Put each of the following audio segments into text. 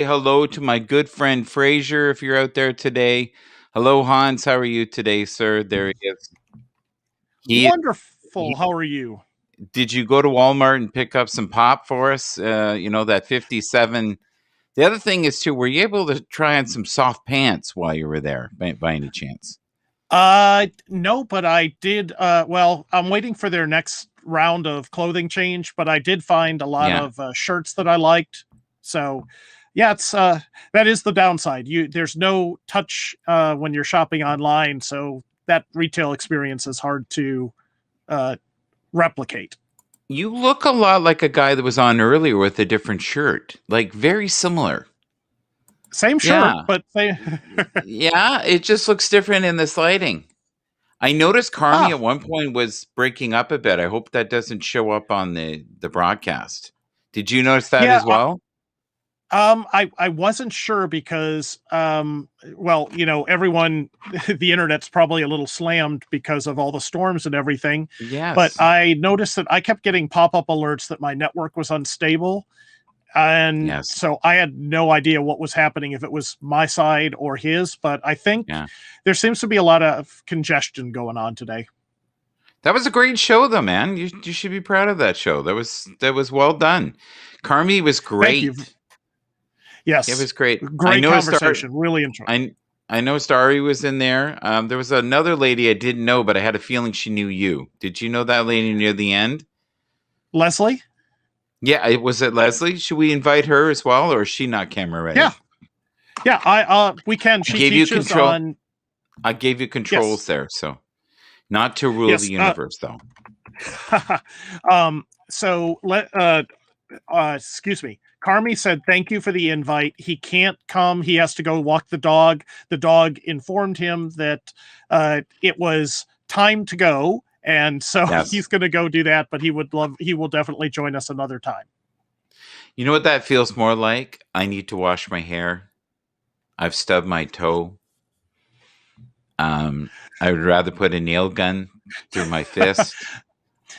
hello to my good friend Fraser if you're out there today. Hello, Hans. How are you today, sir? There he is. He, Wonderful. he How are you? did you go to Walmart and pick up some pop for us? That 57. The other thing is too, were you able to try on some soft pants while you were there by any chance? No, but I did. I'm waiting for their next round of clothing change, but I did find a lot Yeah. of shirts that I liked. So, yeah, it's that is the downside. There's no touch when you're shopping online, so that retail experience is hard to uh, replicate. You look a lot like a guy that was on earlier with a different shirt. Like very similar. Same shirt, Yeah. but they Yeah, it just looks different in this lighting. I noticed Carmi ah at one point was breaking up a bit. I hope that doesn't show up on the broadcast. Did you notice that yeah. as well? I wasn't sure because, everyone, the internet's probably a little slammed because of all the storms and everything. But Yes. I noticed that I kept getting pop up alerts that my network was unstable. And Yes. so I had no idea what was happening, if it was my side or his. But I think Yeah. there seems to be a lot of congestion going on today. That was a great show though, man. You should be proud of that show. That was well done. Carmi was Thank you. great. It Yes. was great. I Great noticed conversation. Really enjoyed. I noticed Ari was in there. There was another lady I didn't know, but I had a feeling she knew you. Did you know that lady near the end? Leslie? Yeah, it was it Leslie. Should we invite her as well, or is she not camera Yeah. ready? Yeah. We can. I She gave you teaches control. on. I gave you Yes. controls there, so not to rule the Yes. universe, though. So excuse me. Carmi said thank you for the invite. He can't come. He has to go walk the dog. The dog informed him that it was time to go, and so Yes. he's going to go do that. But he will definitely join us another time. You know what that feels more like? I need to wash my hair. I've stubbed my toe. I would rather put a nail gun through my fist.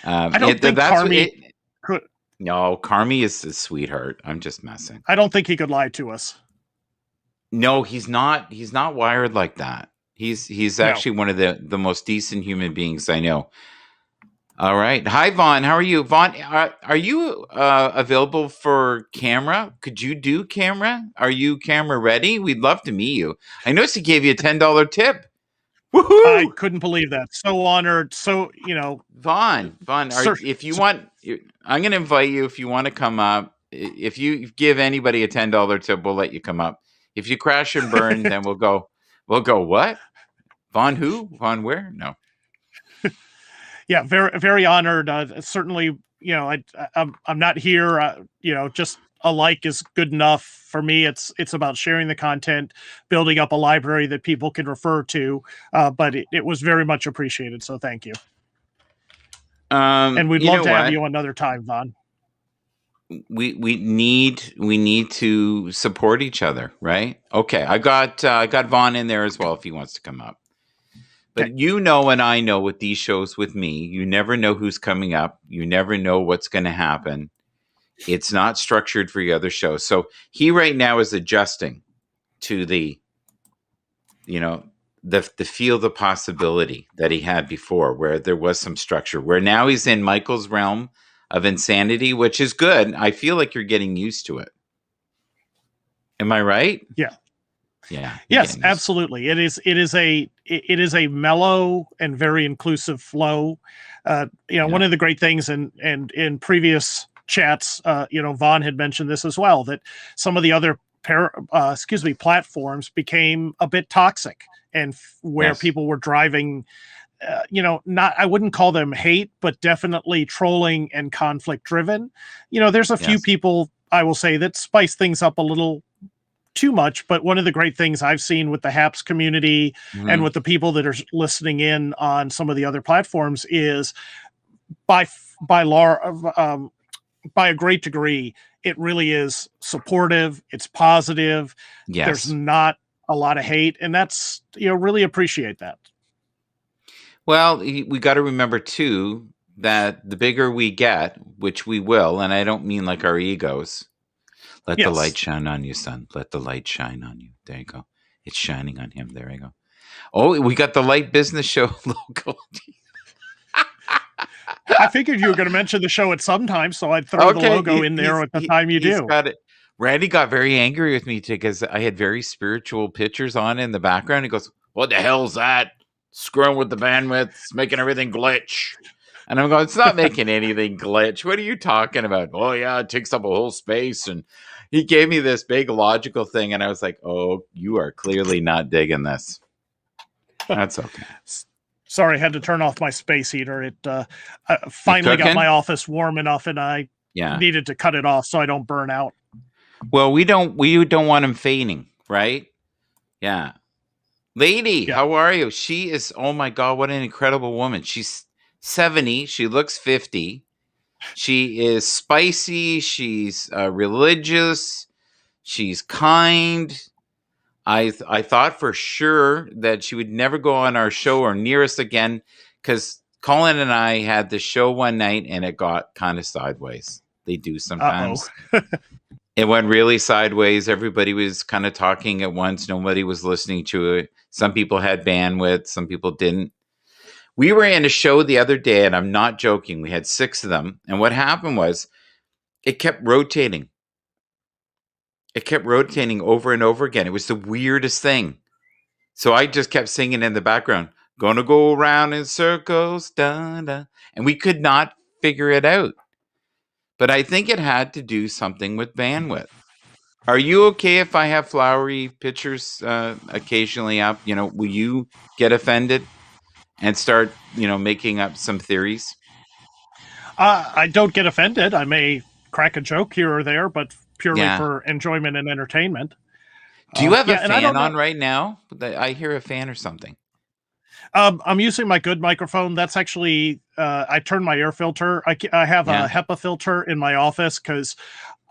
I don't think That's what Carmi it. could. No, Carmi is a sweetheart. I'm just messing. I don't think he could lie to us. No, he's not. He's not wired like that. He's No. actually one of the most decent human beings I know. All right. Hi, Vaughn. How are you? Vaughn, are you available for camera? Could you do camera? Are you camera ready? We'd love to meet you. I noticed he gave you a $10 tip. I Woohoo! couldn't believe that. So honored. So Vaughn, sir. if you want, I'm going to invite you if you want to come up. If you give anybody a $10 tip, we'll let you come up. If you crash and burn, then we'll go. We'll go, what? Vaughn who? Vaughn where? No. Yeah, very very honored. Certainly, I'm not here. Just a like is good enough for me. It's about sharing the content, building up a library that people can refer to. But it was very much appreciated. So thank you, and we'd You love know to have what? you another time, Vaughn. We need to support each other, right? Okay, I got Vaughn in there as well if he wants to come up. Okay. But you know, and I know with these shows with me, you never know who's coming up. You never know what's going to happen. It's not structured for the other shows. So he right now is adjusting to you know, the field of possibility that he had before, where there was some structure. Where now he's in Michael's realm of insanity, which is good. I feel like you're getting used to it. Am I right? Yeah. Yeah. Yes, absolutely. It is a mellow and very inclusive flow. Yeah. One of the great things, and in previous chats, Vaughn had mentioned this as well, that some of the other platforms became a bit toxic, and where Yes. people were driving, not, I wouldn't call them hate, but definitely trolling and conflict driven. There's a few Yes. people, I will say, that spice things up a little too much, but one of the great things I've seen with the HAPS community and Mhm. with the people that are listening in on some of the other platforms is by by law by a great degree, it really is supportive, it's positive, there's Yes. not a lot of hate, and that's, really appreciate that. Well, we got to remember too that the bigger we get, which we will, and I don't mean like our egos. Let the light Yes. shine on you, son. Let the light shine on you. There you go. It's shining on him. There you go. Oh, we got the Light Business Show logo. I figured you were going to mention the show at some time, so I'd throw the logo in there at the time you he's do. got it. Randy got very angry with me because I had very spiritual pictures on in the background. He goes, "What the hell's that? Screwing with the bandwidth, it's making everything glitch." And I'm going, "It's not making anything glitch. What are you talking about?" "Oh yeah, it takes up a whole space." And he gave me this big logical thing, and I was like, "Oh, you are clearly not digging this." That's okay. Sorry, I had to turn off my space heater. It finally got my office warm enough, and I needed to cut it off so I don't burn out. Well, we don't want him fainting, right? Yeah. Lady, how are you? She is, oh my God, what an incredible woman. She's 70. She looks 50. She is spicy. She's religious. She's kind. I thought for sure that she would never go on our show or near us again because Colin and I had the show one night and it got kind of sideways. They do sometimes. It went really sideways. Everybody was kind of talking at once. Nobody was listening to it. Some people had bandwidth. Some people didn't. We were in a show the other day, and I'm not joking. We had 6 of them. And what happened was it kept rotating. It kept rotating over and over again. It was the weirdest thing. So I just kept singing in the background, "Gonna go around in circles, da, da." And we could not figure it out. But I think it had to do something with bandwidth. Are you okay if I have flowery pictures occasionally up? Will you get offended and start, making up some theories? I don't get offended. I may crack a joke here or there, but purely for enjoyment and entertainment. Do you have a fan on right now? I hear a fan or something. I'm using my good microphone. That's actually, I turned my air filter. I have a HEPA filter in my office because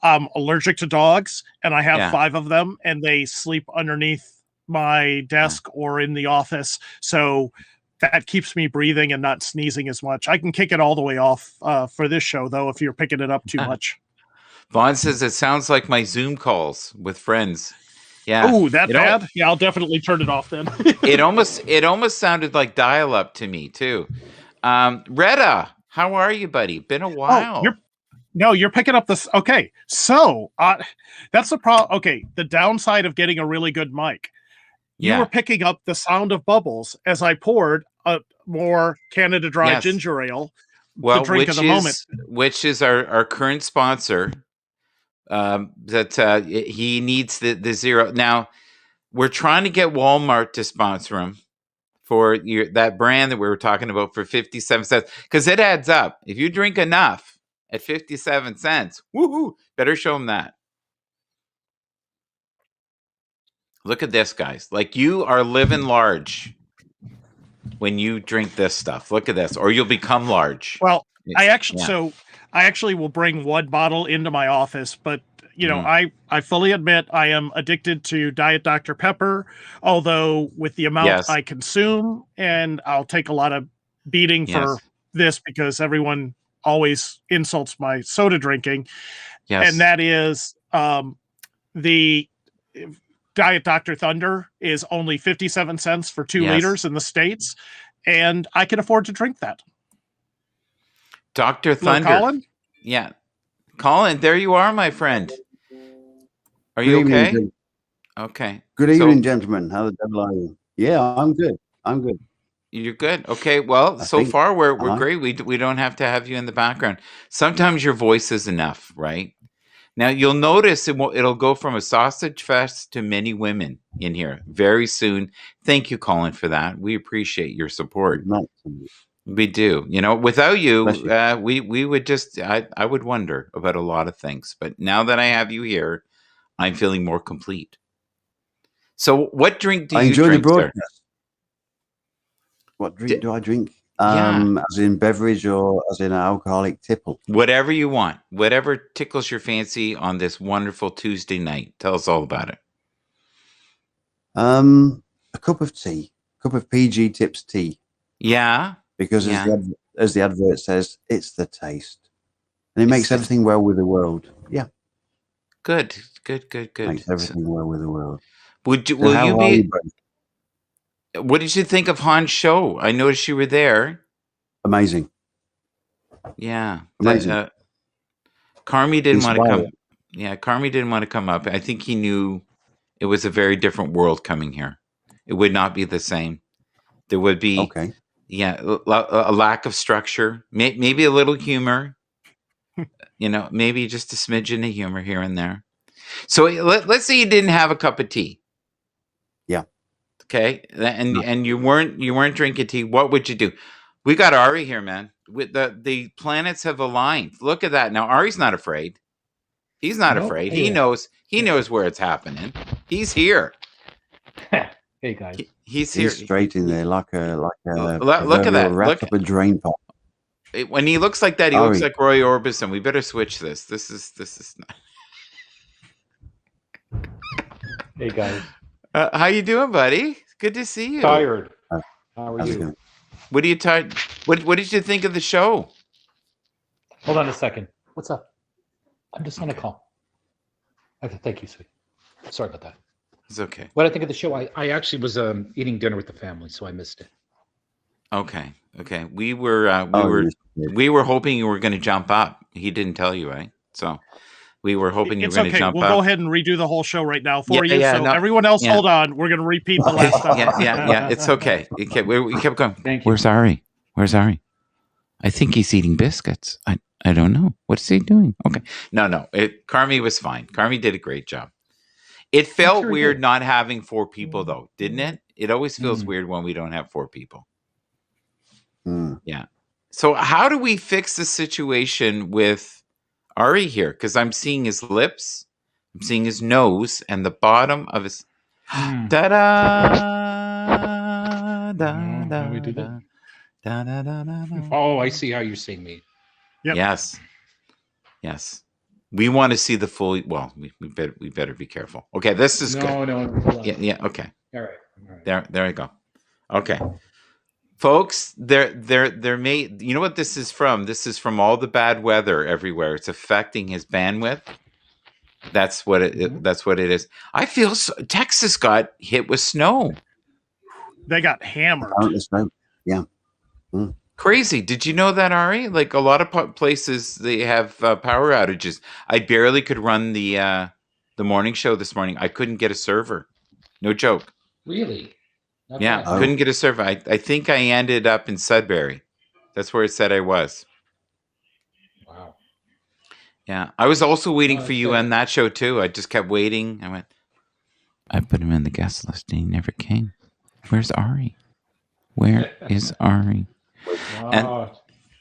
I'm allergic to dogs, and I have 5 of them, and they sleep underneath my desk or in the office. So that keeps me breathing and not sneezing as much. I can kick it all the way off for this show, though, if you're picking it up too much. Vaughn says it sounds like my Zoom calls with friends. Yeah. Oh, that bad? Yeah, I'll definitely turn it off then. It almost sounded like dial-up to me too. Retta, how are you, buddy? Been a while. You're picking up this. Okay, so that's the problem. Okay, the downside of getting a really good mic. You were picking up the sound of bubbles as I poured more Canada Dry ginger ale. Well, the drink of the moment, which is our current sponsor. That he needs the zero. Now we're trying to get Walmart to sponsor him for that brand that we were talking about for 57 cents, because it adds up. If you drink enough at 57 cents, woohoo, better show them that. Look at this, guys. Like, you are living large when you drink this stuff. Look at this, or you'll become large. Well, I actually will bring one bottle into my office, but I fully admit I am addicted to Diet Dr. Pepper, although with the amount I consume, and I'll take a lot of beating for this because everyone always insults my soda drinking. And that is the Diet Dr. Thunder is only 57 cents for 2 liters in the States, and I can afford to drink that. Dr. Thunder. Colin? Yeah. Colin, there you are, my friend. Are you okay? Okay. Good evening, gentlemen. How the devil are you? Yeah, I'm good. I'm good. You're good. Okay. Well, so far we're great. We don't have to have you in the background. Sometimes your voice is enough, right? Now you'll notice it'll go from a sausage fest to many women in here very soon. Thank you, Colin, for that. We appreciate your support. We do. Without you, we would just, I would wonder about a lot of things. But now that I have you here, I'm feeling more complete. So what drink do you drink, the broadcast. Sir? What drink do I drink? As in beverage or as in an alcoholic tipple? Whatever you want. Whatever tickles your fancy on this wonderful Tuesday night. Tell us all about it. A cup of tea. A cup of PG Tips tea. Yeah. Because as the advert says, it's the taste. And it makes everything well with the world. Yeah. Good. Good. Makes everything well with the world. Will So you how are you be? both? What did you think of Han's show? I noticed you were there. Amazing. Yeah. Amazing. Carmi didn't want to come. Inspiring. Yeah, Carmi didn't want to come up. I think he knew it was a very different world coming here. It would not be the same. There would be, Okay. a lack of structure, maybe a little humor, maybe just a smidgen of humor here and there. So let's say you didn't have a cup of tea. Yeah. Okay. And you weren't drinking tea. What would you do? We got Ari here, man. With the planets have aligned. Look at that. Now Ari's not afraid. He's not afraid. He knows where it's happening. He's here. Hey guys. He's here. He's straight in there like a Look at that. rat Look up a drain pipe. When he looks like that, he looks like Roy Orbison. We better switch this. This is not. Hey guys. How you doing, buddy? Good to see you. Tired. How are How's it you? going? What are you tired? What did you think of the show? Hold on a second. What's up? I'm just on a call. Okay, thank you, sweet. Sorry about that. It's okay. What I think of the show, I actually was eating dinner with the family, so I missed it. Okay. We were hoping you were going to jump up. He didn't tell you, right? So we were hoping you were going to jump We'll up. go ahead and redo the whole show right now for you. Yeah, no, everyone else, hold on. We're going to repeat the last time. Yeah. It's okay. We kept going. Thank you. Where's Ari? I think he's eating biscuits. I don't know. What's he doing? Okay. No. Carmi was fine. Carmi did a great job. It felt weird not having 4 people, though, didn't it? It always feels weird when we don't have 4 people. Yeah. So how do we fix the situation with Ari here? Because I'm seeing his lips, I'm seeing his nose, and the bottom of his. How we do that? Oh, I see how you're seeing me. Yep. Yes. We want to see the full. Well, we better be careful. Okay, this is good. No. Yeah. Okay. All right. There we go. Okay, folks. There may. You know what this is from? This is from all the bad weather everywhere. It's affecting his bandwidth. That's what it. That's what it is. I feel Texas got hit with snow. They got hammered. Yeah. Crazy. Did you know that, Ari? Like a lot of places, they have power outages. I barely could run the morning show this morning. I couldn't get a server. No joke. Really? Not Yeah, bad. couldn't get a server. I think I ended up in Sudbury. That's where it said I was. Wow. Yeah. I was also waiting for you good. on that show, too. I just kept waiting. I put him in the guest list and he never came. Where's Ari? Where is Ari? Wow.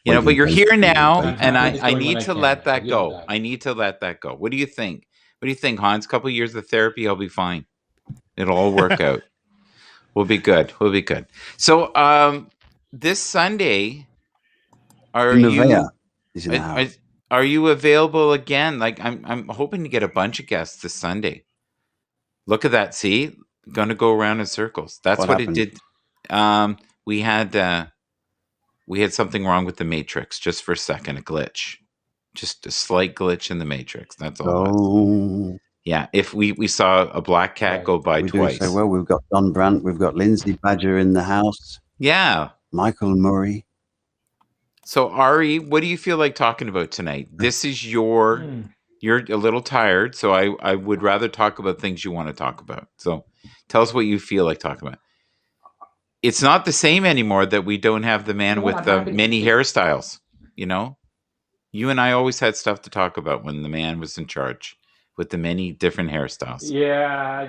But you're here now, and I'm I doing need what I to can. let that I'll go. give that. I need to let that go. What do you think? What do you think, Hans? A couple of years of therapy, I'll be fine. It'll all work out. We'll be good. So, this Sunday, are Nevaeh is in the house. are you available again? Like, I'm hoping to get a bunch of guests this Sunday. Look at that. See, going to go around in circles. That's what it did. We had something wrong with the Matrix just for a second, a glitch. Just a slight glitch in the Matrix. That's all. Oh. Yeah, if we saw a black cat go by We twice. do so well. We've got Don Brandt. We've got Lindsay Badger in the house. Yeah. Michael Murray. So Ari, what do you feel like talking about tonight? This is you're a little tired, so I would rather talk about things you want to talk about. So tell us what you feel like talking about. It's not the same anymore that we don't have the man with the many hairstyles. You and I always had stuff to talk about when the man was in charge with the many different hairstyles. Yeah.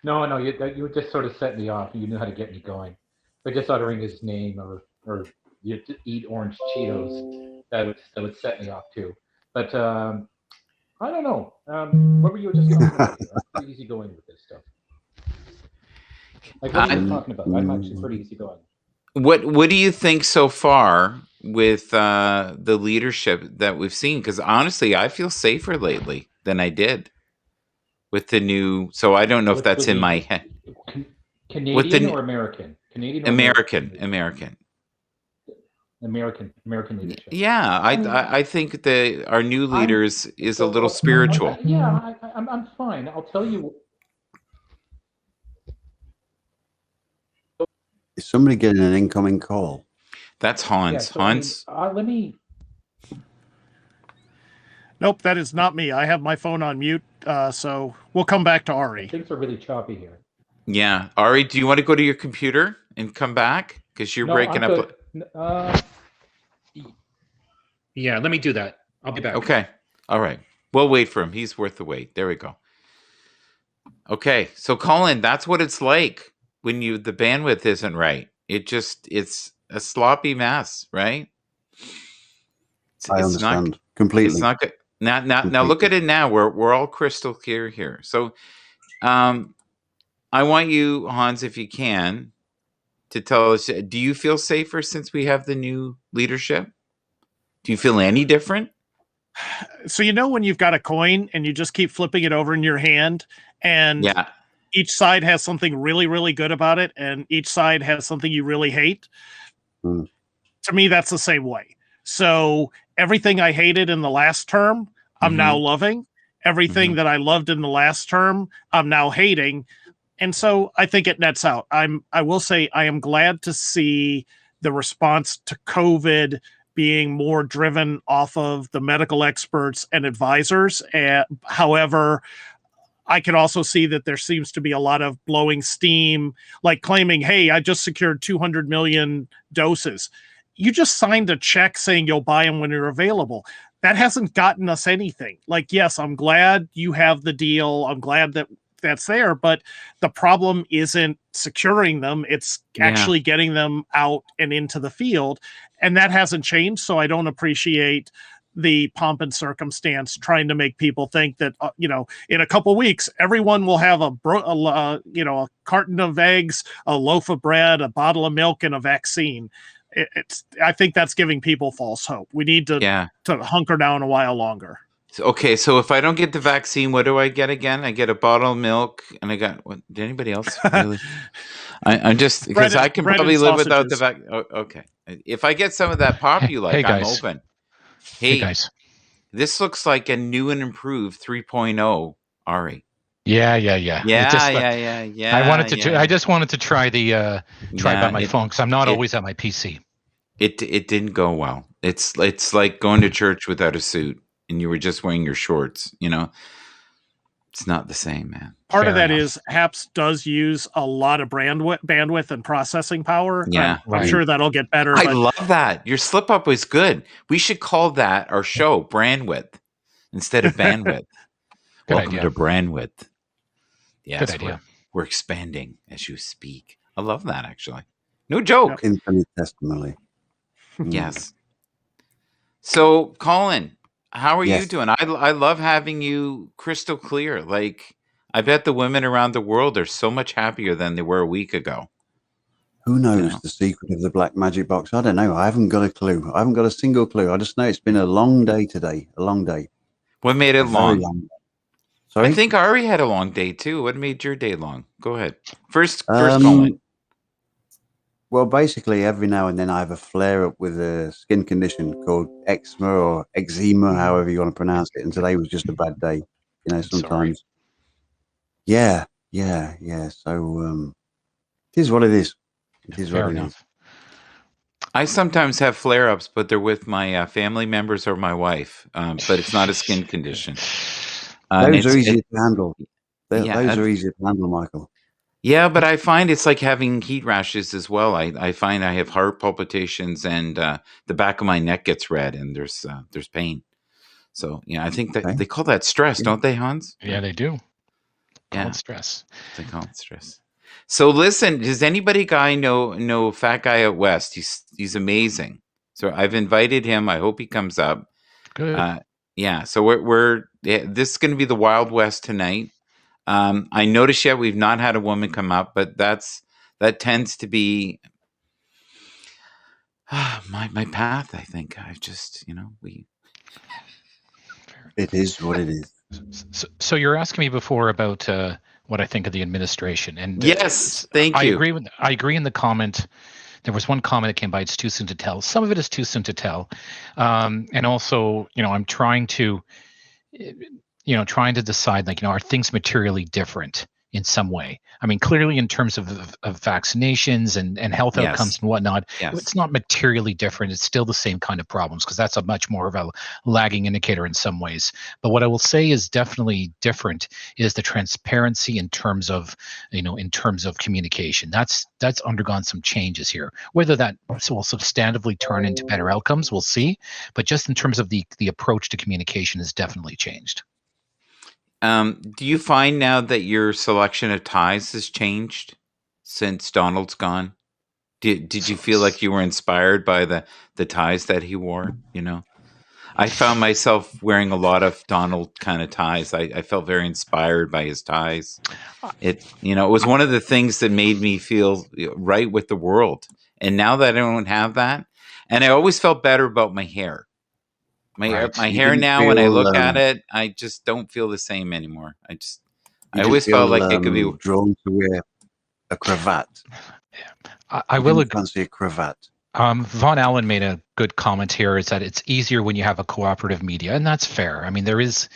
No, you were just sort of setting me off. You knew how to get me going. But just uttering his name or you eat orange Cheetos, that would set me off too. But I don't know. What were you just talking about? I'm pretty easy going with this stuff. Like what are you talking about? I'm actually pretty easy going. What do you think so far with the leadership that we've seen? Because honestly, I feel safer lately than I did with the new. So I don't know if that's in my head. Canadian or American? Canadian or American. American leadership. Yeah, I think that our new leaders is a little So, spiritual. yeah, I'm fine. I'll tell you. Is somebody getting an incoming call? That's Yeah, Hans. so, I mean, Hans. let me. Nope, that is not me. I have my phone on mute, so we'll come back to Ari. Things are really choppy here. Yeah, Ari, do you want to go to your computer and come back because you're No, breaking I'm up? good. Yeah, let me do that. I'll be back. Okay, all right. We'll wait for him. He's worth the wait. There we go. Okay, so Colin, that's what it's like when the bandwidth isn't right. It's a sloppy mess, right? I understand completely. It's not good. Now look at it now. We're all crystal clear here. So, I want you, Hans, if you can, to tell us. Do you feel safer since we have the new leadership? Do you feel any different? So when you've got a coin and you just keep flipping it over in your hand, and each side has something really, really good about it, and each side has something you really hate. To me, that's the same way. So everything I hated in the last term, I'm now loving. Everything that I loved in the last term, I'm now hating. And so I think it nets out. I will say I am glad to see the response to COVID being more driven off of the medical experts and advisors. However, I can also see that there seems to be a lot of blowing steam, like claiming, hey, I just secured 200 million doses. You just signed a check saying you'll buy them when they're available. That hasn't gotten us anything. Like, yes, I'm glad you have the deal. I'm glad that that's there, but the problem isn't securing them. It's actually getting them out and into the field. And that hasn't changed. So I don't appreciate the pomp and circumstance trying to make people think that, in a couple weeks, everyone will have a carton of eggs, a loaf of bread, a bottle of milk, and a vaccine. I think that's giving people false hope. We need to hunker down a while longer. Okay, so if I don't get the vaccine, what do I get again? I get a bottle of milk, and I got. What, did anybody else? Really? I'm just because I can probably live without the vaccine. Oh, okay, if I get some of that pop you like, I'm open. Hey guys, this looks like a new and improved 3.0, Ari. Yeah. I just wanted to try by my phone because I'm not always at my PC. It didn't go well. It's like going to church without a suit and you were just wearing your shorts. It's not the same, man. Part of that is HAPS does use a lot of bandwidth and processing power. Yeah, I'm sure that'll get better. I love that. Your slip up was good. We should call that our show, Brandwidth, instead of bandwidth. Welcome to Brandwidth. Yes, we're expanding as you speak. I love that, actually. No joke. Infinite testimony. Yes. So, Colin, how are you doing? I love having you crystal clear. Like, I bet the women around the world are so much happier than they were a week ago. Who knows the secret of the black magic box? I don't know. I haven't got a clue. I haven't got a single clue. I just know it's been a long day today. A long day. What made it long? Sorry? I think Ari had a long day too. What made your day long? Go ahead. First Colin. Well, basically, every now and then I have a flare-up with a skin condition called eczema or eczema, however you want to pronounce it. And today was just a bad day. Sometimes. Yeah. So it is what it is. It is what it is. I sometimes have flare-ups, but they're with my family members or my wife. But it's not a skin condition. Those are easy to handle. Those are easy to handle, Michael. Yeah, but I find it's like having heat rashes as well. I find I have heart palpitations and the back of my neck gets red and there's pain. So, I think that they call that stress, don't they, Hans? Yeah, they do. Yeah, stress. They call it stress. So, listen, does anybody know Fat Guy Out West? He's amazing. So, I've invited him. I hope he comes up. Good. Yeah, so this is going to be the Wild West tonight. I noticed yet we've not had a woman come up, but that tends to be my path. I think I've just It is what it is. So you're asking me before about what I think of the administration, and yes, thank you. I agree in the comment there was one comment that came by. It's too soon to tell. Some of it is too soon to tell, and also, I'm trying to decide, like, are things materially different in some way? I mean, clearly in terms of vaccinations and health Yes. outcomes and whatnot, Yes. it's not materially different. It's still the same kind of problems, because that's a much more of a lagging indicator in some ways. But what I will say is definitely different is the transparency in terms of communication. That's undergone some changes here. Whether that will substantively turn into better outcomes, we'll see. But just in terms of the approach to communication has definitely changed. Do you find now that your selection of ties has changed since Donald's gone? Did you feel like you were inspired by the ties that he wore? I found myself wearing a lot of Donald kind of ties. I felt very inspired by his ties. It was one of the things that made me feel right with the world. And now that I don't have that, and I always felt better about my hair. My hair now, when I look at it, I just don't feel the same anymore. I always felt like it could be drawn to wear a cravat. I will fancy a cravat. Von Allen made a good comment here, is that it's easier when you have a cooperative media, and that's fair. I mean, there is,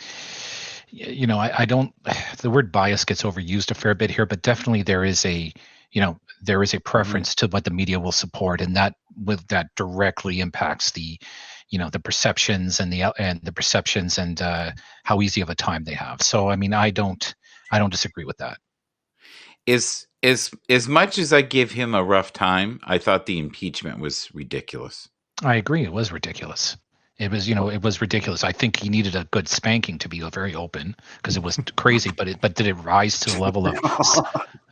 I don't, the word bias gets overused a fair bit here, but definitely there is a preference to what the media will support, and that directly impacts the perceptions and how easy of a time they have. So, I mean, I don't disagree with that. As much as I give him a rough time, I thought the impeachment was ridiculous. I agree. It was ridiculous. It was ridiculous. I think he needed a good spanking, to be very open, because it was crazy. But did it rise to the level of?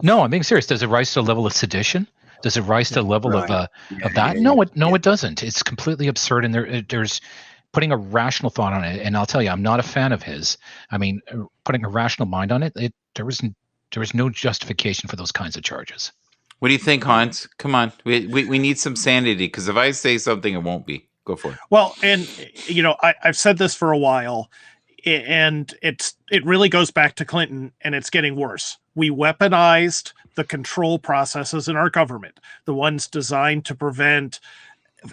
No, I'm being serious. Does it rise to the level of sedition? Does it rise to the level of that? It doesn't. It's completely absurd, and there's putting a rational thought on it. And I'll tell you, I'm not a fan of his. I mean, putting a rational mind on it, there was no justification for those kinds of charges. What do you think, Hans? Come on, we need some sanity, because if I say something, it won't be. Go for it. Well, and I've said this for a while, and it really goes back to Clinton, and it's getting worse. We weaponized the control processes in our government, the ones designed to prevent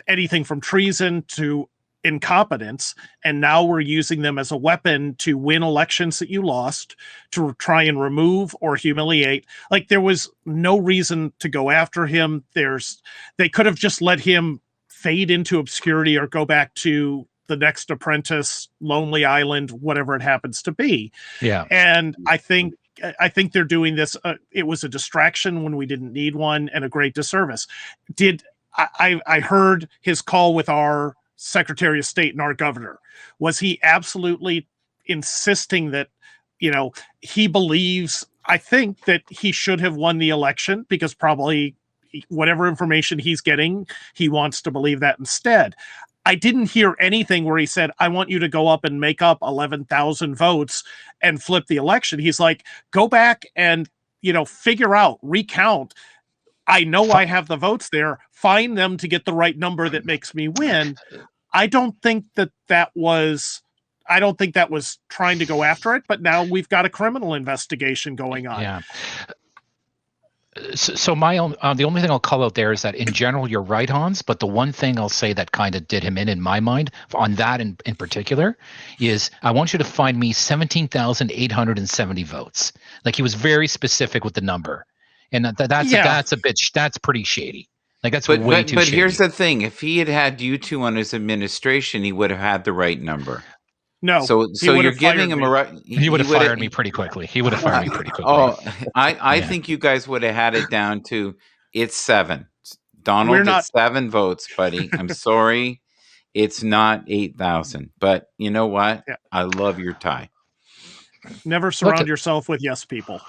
anything from treason to incompetence, and now we're using them as a weapon to win elections that you lost, to try and remove or humiliate. Like, there was no reason to go after him. They could have just let him fade into obscurity or go back to The Next Apprentice, Lonely Island, whatever it happens to be. Yeah. And I think they're doing this. It was a distraction when we didn't need one, and a great disservice. I heard his call with our Secretary of State and our governor. Was he absolutely insisting that, he believes, I think, that he should have won the election, because probably whatever information he's getting, he wants to believe that instead. I didn't hear anything where he said, I want you to go up and make up 11,000 votes and flip the election. He's like, go back and, figure out, recount. I know I have the votes there. Find them to get the right number that makes me win. I don't think that was trying to go after it, but now we've got a criminal investigation going on. Yeah. So my own, the only thing I'll call out there is that in general, you're right, Hans, but the one thing I'll say that kind of did him in my mind on that in particular is, I want you to find me 17,870 votes. Like, he was very specific with the number. And that's pretty shady. Like, that's way too shady. But here's the thing. If he had you two on his administration, he would have had the right number. No. So you're giving him a right. He would have fired me pretty quickly. He would have fired me pretty quickly. Oh, I think you guys would have had it down to, it's 7. Donald, it's 7 votes, buddy. I'm sorry. It's not 8,000. But you know what? Yeah. I love your tie. Never surround yourself with yes people.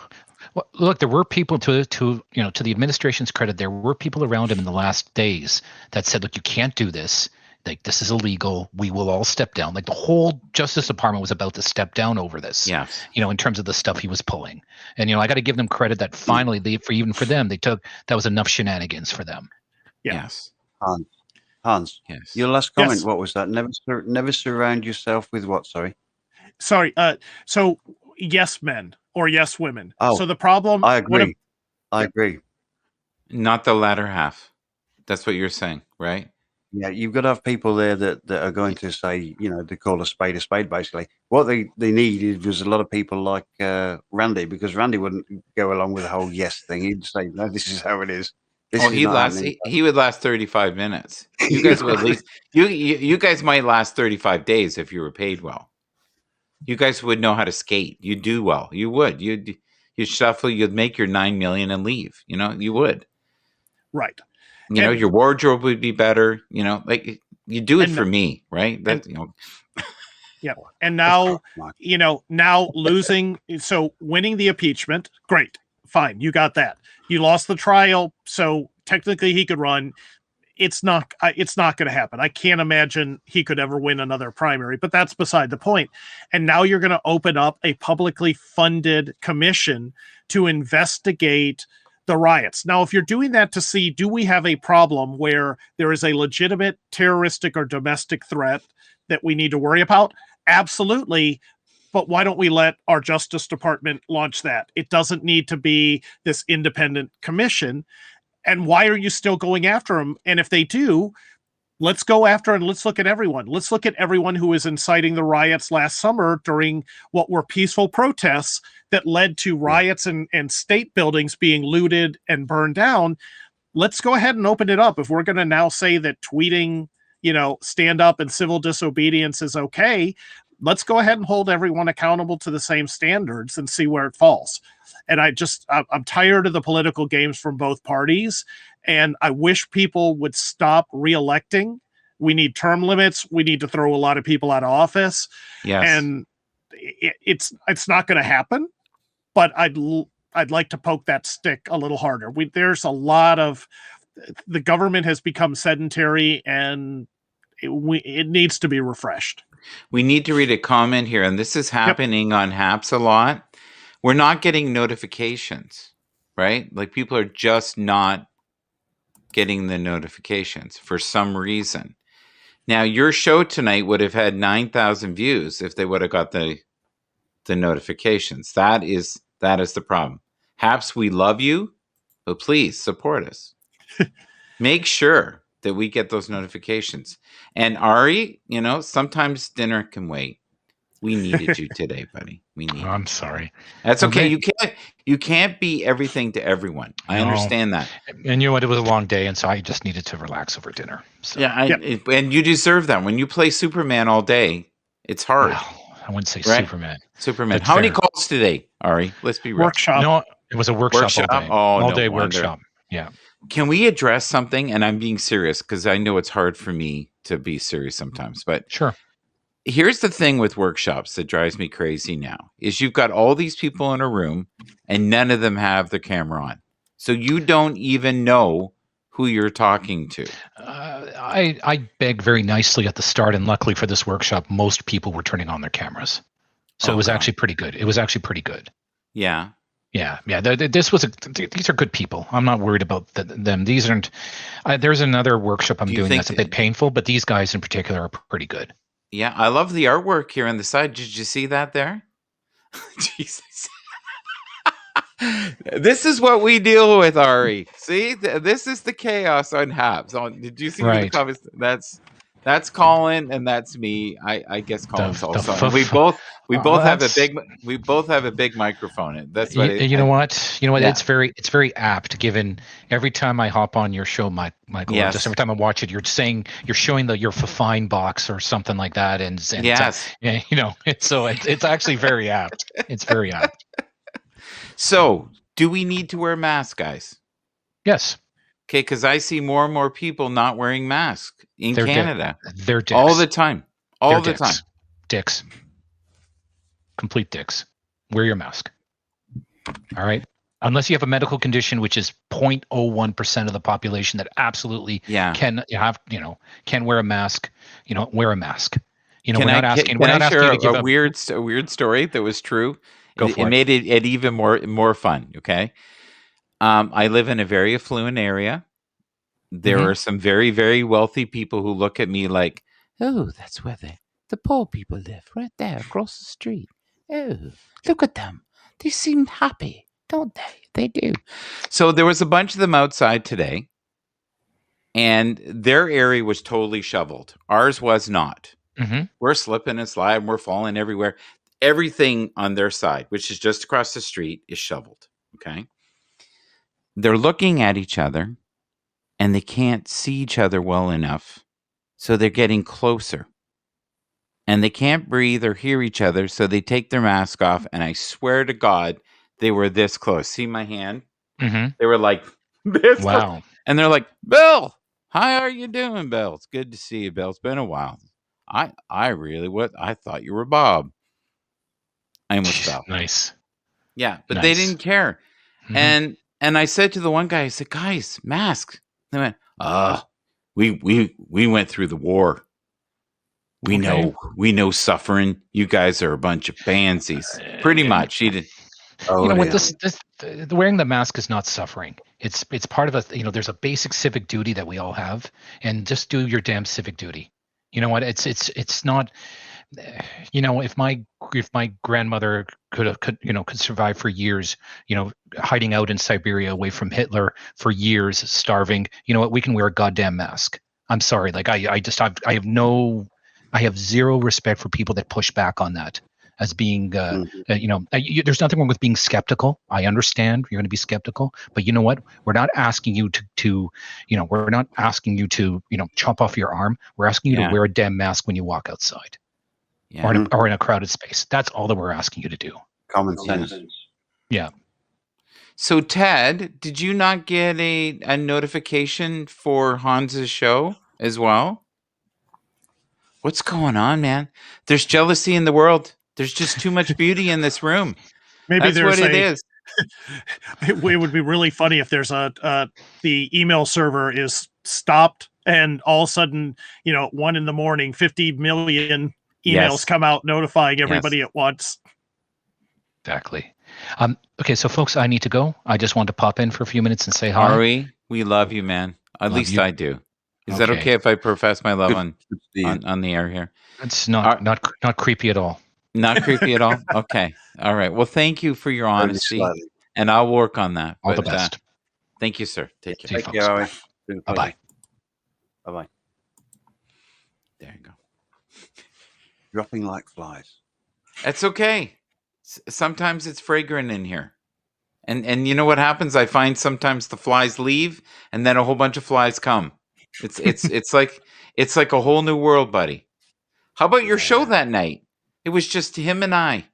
Well, look, there were people to the administration's credit, there were people around him in the last days that said, look, you can't do this. Like, this is illegal. We will all step down. Like, the whole Justice Department was about to step down over this. Yes. In terms of the stuff he was pulling. And, I got to give them credit that finally, for them, that was enough shenanigans for them. Yeah. Yes. Hans. Yes. Your last comment, what was that? Never surround yourself with what? Sorry. So yes men or yes women. Oh, so the problem. I agree. I agree. Not the latter half. That's what you're saying, right? Yeah, you've got to have people there that are going to say, they call a spade, basically. What they need is there's a lot of people like Randy, because Randy wouldn't go along with the whole yes thing. He'd say, no, this is how it is. This is not happening. He would last 35 minutes. You guys would at least you guys might last 35 days if you were paid well. You guys would know how to skate. You'd do well. You would. You'd shuffle, you'd make your 9 million and leave. You would. Right. Your wardrobe would be better. Like you do it for me, right? Yeah. And now, now losing, so winning the impeachment, great, fine, you got that. You lost the trial, so technically he could run. It's not going to happen. I can't imagine he could ever win another primary, but that's beside the point. And now you're going to open up a publicly funded commission to investigate the riots. Now, if you're doing that to see, do we have a problem where there is a legitimate terroristic or domestic threat that we need to worry about? Absolutely. But why don't we let our Justice Department launch that? It doesn't need to be this independent commission. And why are you still going after them? And if they do, let's go after and let's look at everyone. Let's look at everyone who was inciting the riots last summer during what were peaceful protests that led to riots and state buildings being looted and burned down. Let's go ahead and open it up. If we're going to now say that tweeting, stand up and civil disobedience is okay, let's go ahead and hold everyone accountable to the same standards and see where it falls. And I'm tired of the political games from both parties. And I wish people would stop reelecting. We need term limits. We need to throw a lot of people out of office. Yes. And it's not going to happen, but I'd like to poke that stick a little harder. There's a lot of, the government has become sedentary and it needs to be refreshed. We need to read a comment here, and this is happening on HAPS a lot. We're not getting notifications, right? Like people are just not getting the notifications for some reason. Now, your show tonight would have had 9,000 views if they would have got the notifications. That is the problem. HAPS, we love you, but please support us. Make sure that we get those notifications. And Ari, sometimes dinner can wait. We needed you today, buddy. I'm sorry. That's okay. You can't be everything to everyone. I understand that. And you know what? It was a long day, and so I just needed to relax over dinner. So. Yeah, and you deserve that. When you play Superman all day, it's hard. Well, I wouldn't say right? Superman. How many calls today, Ari? Let's be real. Workshop. No, it was a workshop all day. All day workshop. Yeah. Can we address something? And I'm being serious because I know it's hard for me to be serious sometimes. But sure. Here's the thing with workshops that drives me crazy now is you've got all these people in a room and none of them have their camera on. So you don't even know who you're talking to. I begged very nicely at the start, and luckily for this workshop, most people were turning on their cameras. So it was actually pretty good. Yeah. Yeah. These are good people. I'm not worried about them. These aren't. There's another workshop I'm doing that's a bit painful, but these guys in particular are pretty good. Yeah, I love the artwork here on the side. Did you see that there? Jesus. This is what we deal with, Ari. See, this is the chaos on HAPS. Did you see the comments? That's Colin and that's me. I guess Colin's also. We both have a big microphone. That's what you know what? Yeah. It's very apt given every time I hop on your show, Michael. Yes. Just every time I watch it, you're showing your Fifine box or something like that, and yes, so it's actually very apt. It's very apt. So, do we need to wear masks, guys? Yes. Okay, because I see more and more people not wearing masks in Canada. They're dicks. All the time. All the time. Dicks. Complete dicks. Wear your mask. All right? Unless you have a medical condition, which is 0.01% of the population that absolutely can wear a mask, wear a mask. We're not asking you to give a weird story that was true. It made it even more fun, okay? I live in a very affluent area. There are some very, very wealthy people who look at me like, oh, that's where the poor people live, right there across the street. Oh, look at them. They seem happy, don't they? They do. So there was a bunch of them outside today. and their area was totally shoveled. Ours was not. Hmm. We're slipping and sliding. We're falling everywhere. Everything on their side, which is just across the street, is shoveled. Okay. They're looking at each other and they can't see each other well enough. So they're getting closer. And they can't breathe or hear each other. So they take their mask off. And I swear to God, they were this close. See my hand? Hmm. They were like this. Wow. And they're like, Bill, how are you doing, Bill? It's good to see you, Bill. It's been a while. I thought you were Bob. I almost fell. Nice. Yeah, but they Nice. didn't care. Mhm. And I said to the one guy, I said, guys, masks. They went, we went through the war. We Okay. know suffering. You guys are a bunch of pansies. Pretty much. He did. Oh, You know what? yeah. The wearing the mask is not suffering. It's part of a. There's a basic civic duty that we all have, and just do your damn civic duty. You know what? It's not. If my grandmother could survive for years, hiding out in Siberia away from Hitler for years, starving. You know what? We can wear a goddamn mask. I'm sorry. Like I have zero respect for people that push back on that as being, there's nothing wrong with being skeptical. I understand you're going to be skeptical, but you know what? We're not asking you we're not asking you to, chop off your arm. We're asking you to wear a damn mask when you walk outside. Yeah. Or in a crowded space. That's all that we're asking you to do. Common sense. Yeah. So Ted, did you not get a notification for Hans's show as well? What's going on, man? There's jealousy in the world. There's just too much beauty in this room. Maybe That's there's what it is. It would be really funny if there's the email server is stopped and all of a sudden, 1 a.m, 50 million emails Yes. come out notifying everybody at once. Exactly. Okay, so folks, I need to go. I just wanted to pop in for a few minutes and say hi. Ari, we love you, man. At Love least you. I do. Is that Okay. okay if I profess my love Good to see you. on the air here? It's not creepy at all. Not creepy at all? Okay. All right. Well, thank you for your Only honesty, slightly. and I'll work on that. All the But, best. thank you, sir. Take See care. you, Take care, folks. Ari. Been a Bye-bye. Bye bye. There you go. Dropping like flies. That's okay. Sometimes it's fragrant in here. And you know what happens? I find sometimes the flies leave and then a whole bunch of flies come. It's like a whole new world, buddy. How about your show that night? It was just him and I.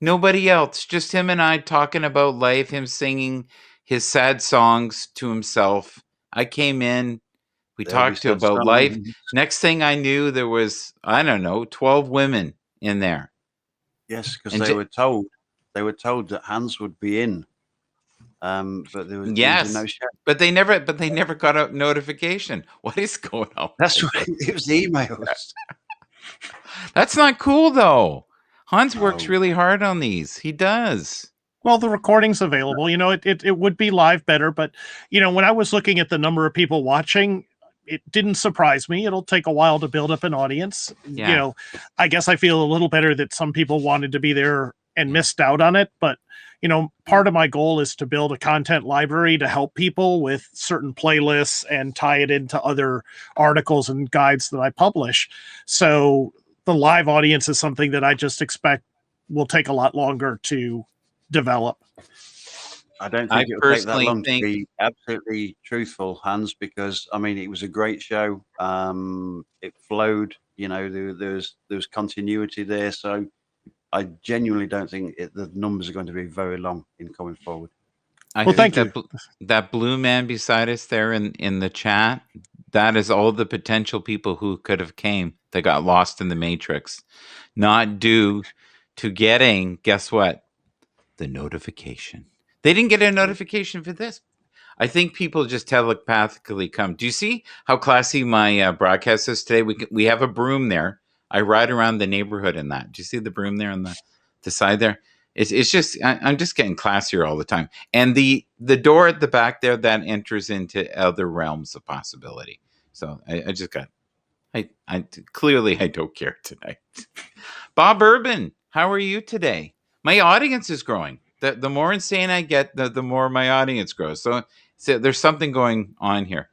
Nobody else, just him and I talking about life, him singing his sad songs to himself. I came in, we There we talked stood about strong. life. Next thing I knew, there was, 12 women in there. Yes, because And they ju- were told that Hans would be in, but there was Yes. no show. But they never got a notification. What is going on? That's right. It was the emails. That's not cool though. Hans works No. really hard on these. He does. Well, the recording's available. It would be live better, but when I was looking at the number of people watching, it didn't surprise me. It'll take a while to build up an audience. Yeah. I guess I feel a little better that some people wanted to be there and missed out on it, but part of my goal is to build a content library to help people with certain playlists and tie it into other articles and guides that I publish. So the live audience is something that I just expect will take a lot longer to develop. I don't I think it will take that personally long think- to be absolutely truthful, Hans, because it was a great show. It flowed. There was continuity there. So I genuinely don't think the numbers are going to be very long in coming forward. I Well, think thank you. that blue man beside us there in the chat, that is all the potential people who could have came that got lost in the matrix, not due to getting, guess what? The notification. They didn't get a notification for this. I think people just telepathically come. Do you see how classy my broadcast is today? We have a broom there. I ride around the neighborhood in that. Do you see the broom there on the side there? It's just I'm just getting classier all the time. And the door at the back there, that enters into other realms of possibility. So I just got I clearly I don't care tonight. Bob Urban, how are you today? My audience is growing. The more insane I get, the more my audience grows. So there's something going on here.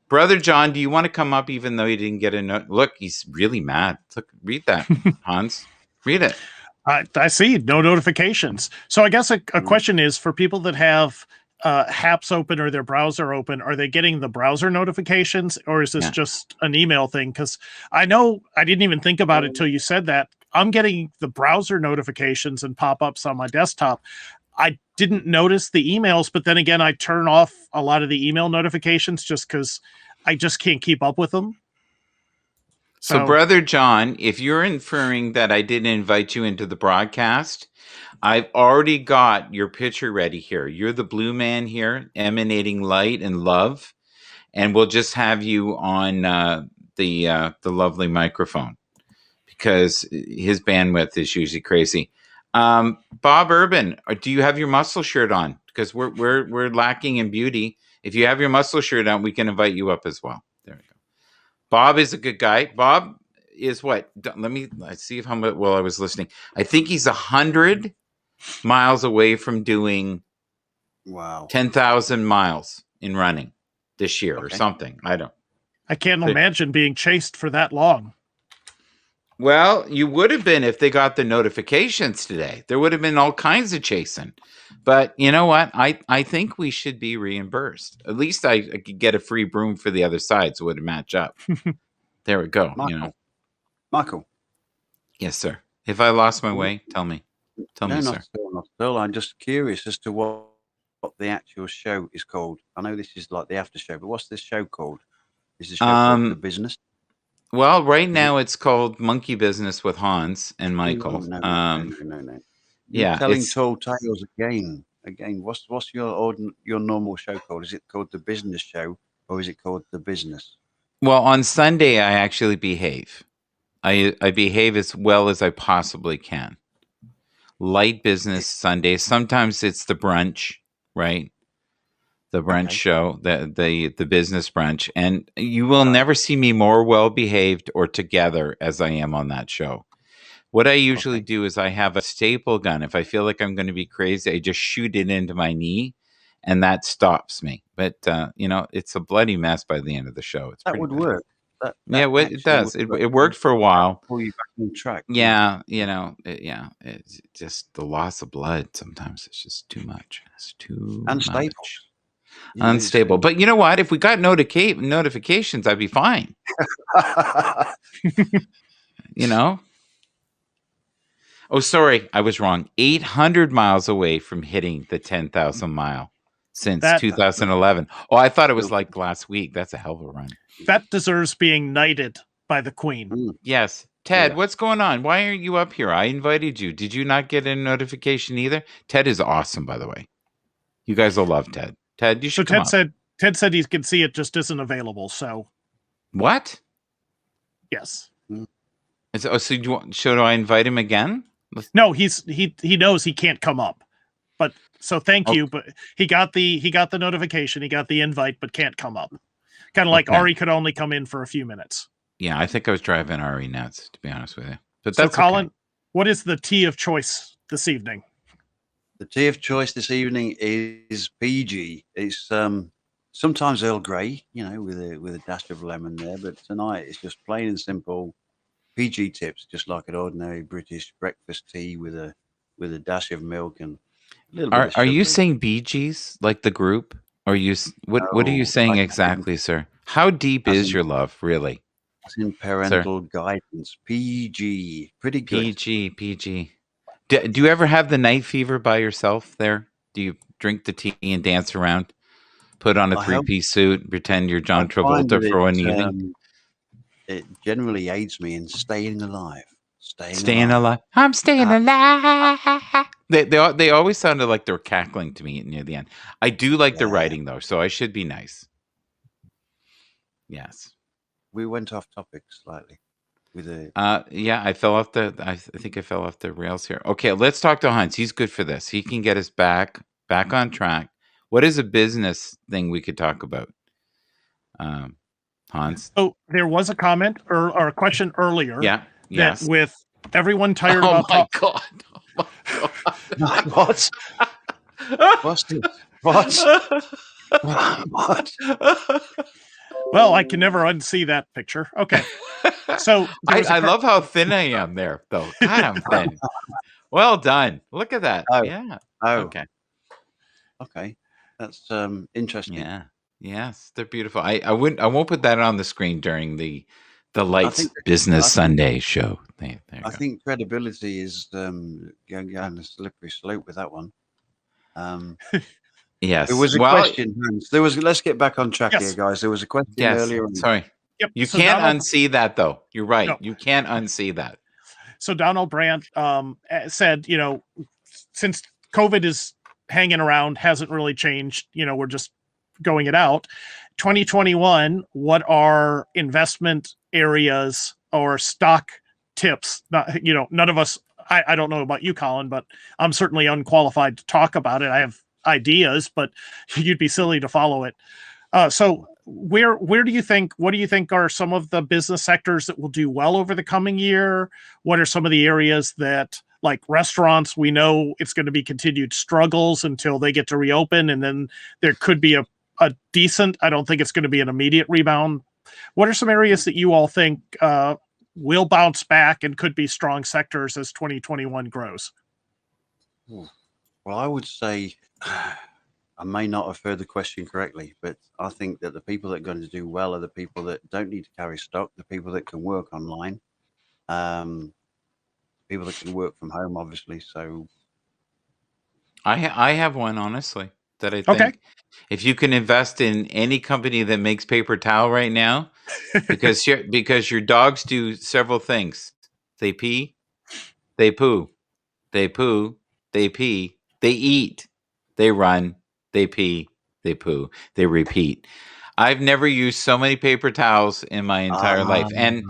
Brother John, do you want to come up even though you didn't get a note? Look, he's really mad. Look, read that, Hans. Read it. I see no notifications. So I guess a question is for people that have HAPS open or their browser open, are they getting the browser notifications or is this just an email thing? Because I know I didn't even think about it till you said that. I'm getting the browser notifications and pop-ups on my desktop. I didn't notice the emails, but then again, I turn off a lot of the email notifications just because I just can't keep up with them. So, Brother John, if you're inferring that I didn't invite you into the broadcast, I've already got your picture ready here. You're the blue man here, emanating light and love, and we'll just have you on the lovely microphone because his bandwidth is usually crazy. Bob Urban, do you have your muscle shirt on? Because we're lacking in beauty. If you have your muscle shirt on, we can invite you up as well. There we go. Bob is a good guy. Bob is what? Let's see how much. Well, I was listening. I think he's 100 miles away from doing 10,000 miles in running this year or something. I can't imagine being chased for that long. Well, you would have been if they got the notifications today. There would have been all kinds of chasing. But you know what? I think we should be reimbursed. At least I could get a free broom for the other side so it would match up. There we go. Michael. Yes, sir. If I lost my way, tell me. Tell me, sir. Not still. I'm just curious as to what the actual show is called. I know this is like the after show, but what's this show called? Is the show called The Business? Well, right now it's called Monkey Business with Hans and Michael. No. Yeah, telling tall tales again. What's your normal show called? Is it called The Business Show or is it called The Business? Well, on Sunday I actually behave. I behave as well as I possibly can. Light business Sunday. Sometimes it's the brunch, right? The brunch show, the business brunch, and you will never see me more well behaved or together as I am on that show. What I usually do is I have a staple gun. If I feel like I'm going to be crazy, I just shoot it into my knee, and that stops me. But it's a bloody mess by the end of the show. That would work. It does. It worked for a while. Pull you back on track. Yeah, it's just the loss of blood. Sometimes it's just too much. It's too unstable. Much. Unstable. But you know what? If we got notifications, I'd be fine. Oh, sorry. I was wrong. 800 miles away from hitting the 10,000 mile since 2011. Oh, I thought it was like last week. That's a hell of a run. That deserves being knighted by the Queen. Yes. Ted, what's going on? Why aren't you up here? I invited you. Did you not get a notification either? Ted is awesome, by the way. You guys will love Ted. Ted, you should come up. Ted said he can see it just isn't available. So what? Yes. So should I invite him again? No, he knows he can't come up. But so thank you. But he got the notification. He got the invite, but can't come up. Kind of like Ari could only come in for a few minutes. Yeah, I think I was driving Ari nuts, to be honest with you. But that's Colin. What is the tea of choice this evening? The tea of choice this evening is PG. It's sometimes Earl Grey, with a dash of lemon there, but tonight it's just plain and simple PG tips, just like an ordinary British breakfast tea with a dash of milk and a little bit of sugar. Are you saying Bee Gees, like the group? Or what are you saying exactly, sir? How deep is your love, really? It's in parental guidance. PG, pretty good. PG. Do you ever have the night fever by yourself there? Do you drink the tea and dance around? Put on a three-piece suit and pretend you're John Travolta for one evening? It generally aids me in staying alive. Staying alive. I'm staying alive. They always sounded like they were cackling to me near the end. I do like the writing, though, so I should be nice. Yes. We went off topic slightly. I fell off I think I fell off the rails here. Okay, let's talk to Hans. He's good for this. He can get us back on track. What is a business thing we could talk about? Hans? Oh, there was a comment or a question earlier. Yeah. That with everyone tired about... Oh, my God. What? What's this? What? Well, I can never unsee that picture. Okay. So there was a I car- love how thin I am there, though. God, I'm thin. Well done. Look at that. Oh. Yeah. Oh, Okay. okay. That's interesting. Yeah. Yes, they're beautiful. I won't put that on the screen during the Lights think- Business I think- Sunday show. There you I go. think credibility is going down a slippery slope with that one. Yes. There was a Well, question, Hans. Let's get back on track Yes. here, guys. There was a question yes. earlier on. Sorry. Yep. You so can't Donald- unsee that, though. You're right. No. You can't unsee that. So Donald Brandt said, since COVID is hanging around, hasn't really changed, we're just going it out. 2021, what are investment areas or stock tips? None of us, I don't know about you, Colin, but I'm certainly unqualified to talk about it. I have ideas, but you'd be silly to follow it. So what do you think are some of the business sectors that will do well over the coming year? What are some of the areas that, like restaurants, we know it's going to be continued struggles until they get to reopen, and then there could be a decent, I don't think it's going to be an immediate rebound. What are some areas that you all think will bounce back and could be strong sectors as 2021 grows? Well, I would say I may not have heard the question correctly, but I think that the people that are going to do well are the people that don't need to carry stock, the people that can work online, people that can work from home, obviously. So I have one, honestly, that I think Okay. if you can invest in any company that makes paper towel right now, because your dogs do several things. They pee, they poo, they poo, they pee, they eat, they run, they pee, they poo, they repeat. I've never used so many paper towels in my entire life. And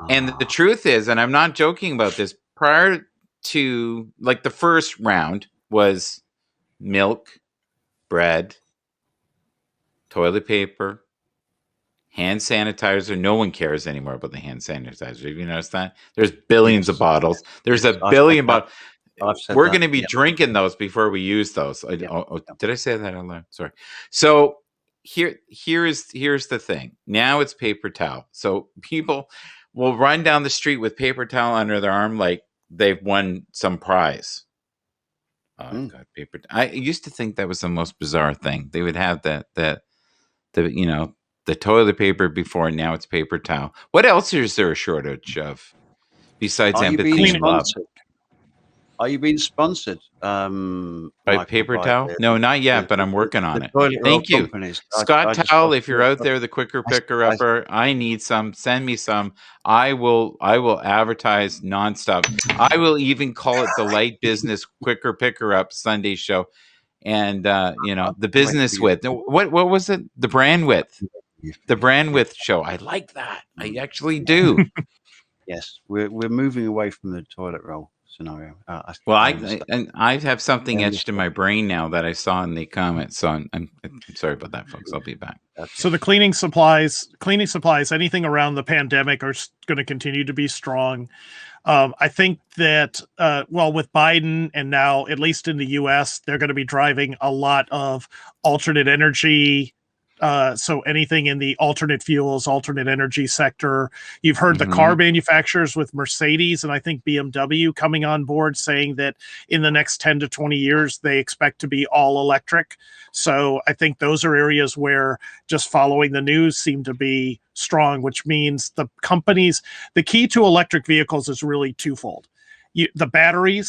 the truth is, and I'm not joking about this, prior to like the first round was milk, bread, toilet paper, hand sanitizer. No one cares anymore about the hand sanitizer. Have you noticed that? There's billions of bottles. There's a billion bottles. We're going to be drinking those before we use those. Did I say that out loud? Sorry. So here's the thing. Now it's paper towel. So people will run down the street with paper towel under their arm like they've won some prize. God, paper. I used to think that was the most bizarre thing. They would have the toilet paper before, and now it's paper towel. What else is there a shortage of besides empathy and love? Are you being sponsored By paper towel? No, not yet, but I'm working on it. Thank you. Scott Towel, if you're out there, the quicker picker upper, I need some. Send me some. I will advertise nonstop. I will even call it the Light Business Quicker Picker Up Sunday show. And the business width. What was it? The brand width. The brand width show. I like that. I actually do. Yes, we're moving away from the toilet roll scenario. I have something etched in my brain now that I saw in the comments. So I'm sorry about that, folks. I'll be back. So the cleaning supplies, anything around the pandemic are going to continue to be strong. I think that, with Biden and now, at least in the US, they're going to be driving a lot of alternate energy. So anything in the alternate fuels, alternate energy sector. You've heard the car manufacturers with Mercedes and I think BMW coming on board saying that in the next 10 to 20 years, they expect to be all electric. So I think those are areas where just following the news seem to be strong, which means the key to electric vehicles is really twofold. The battery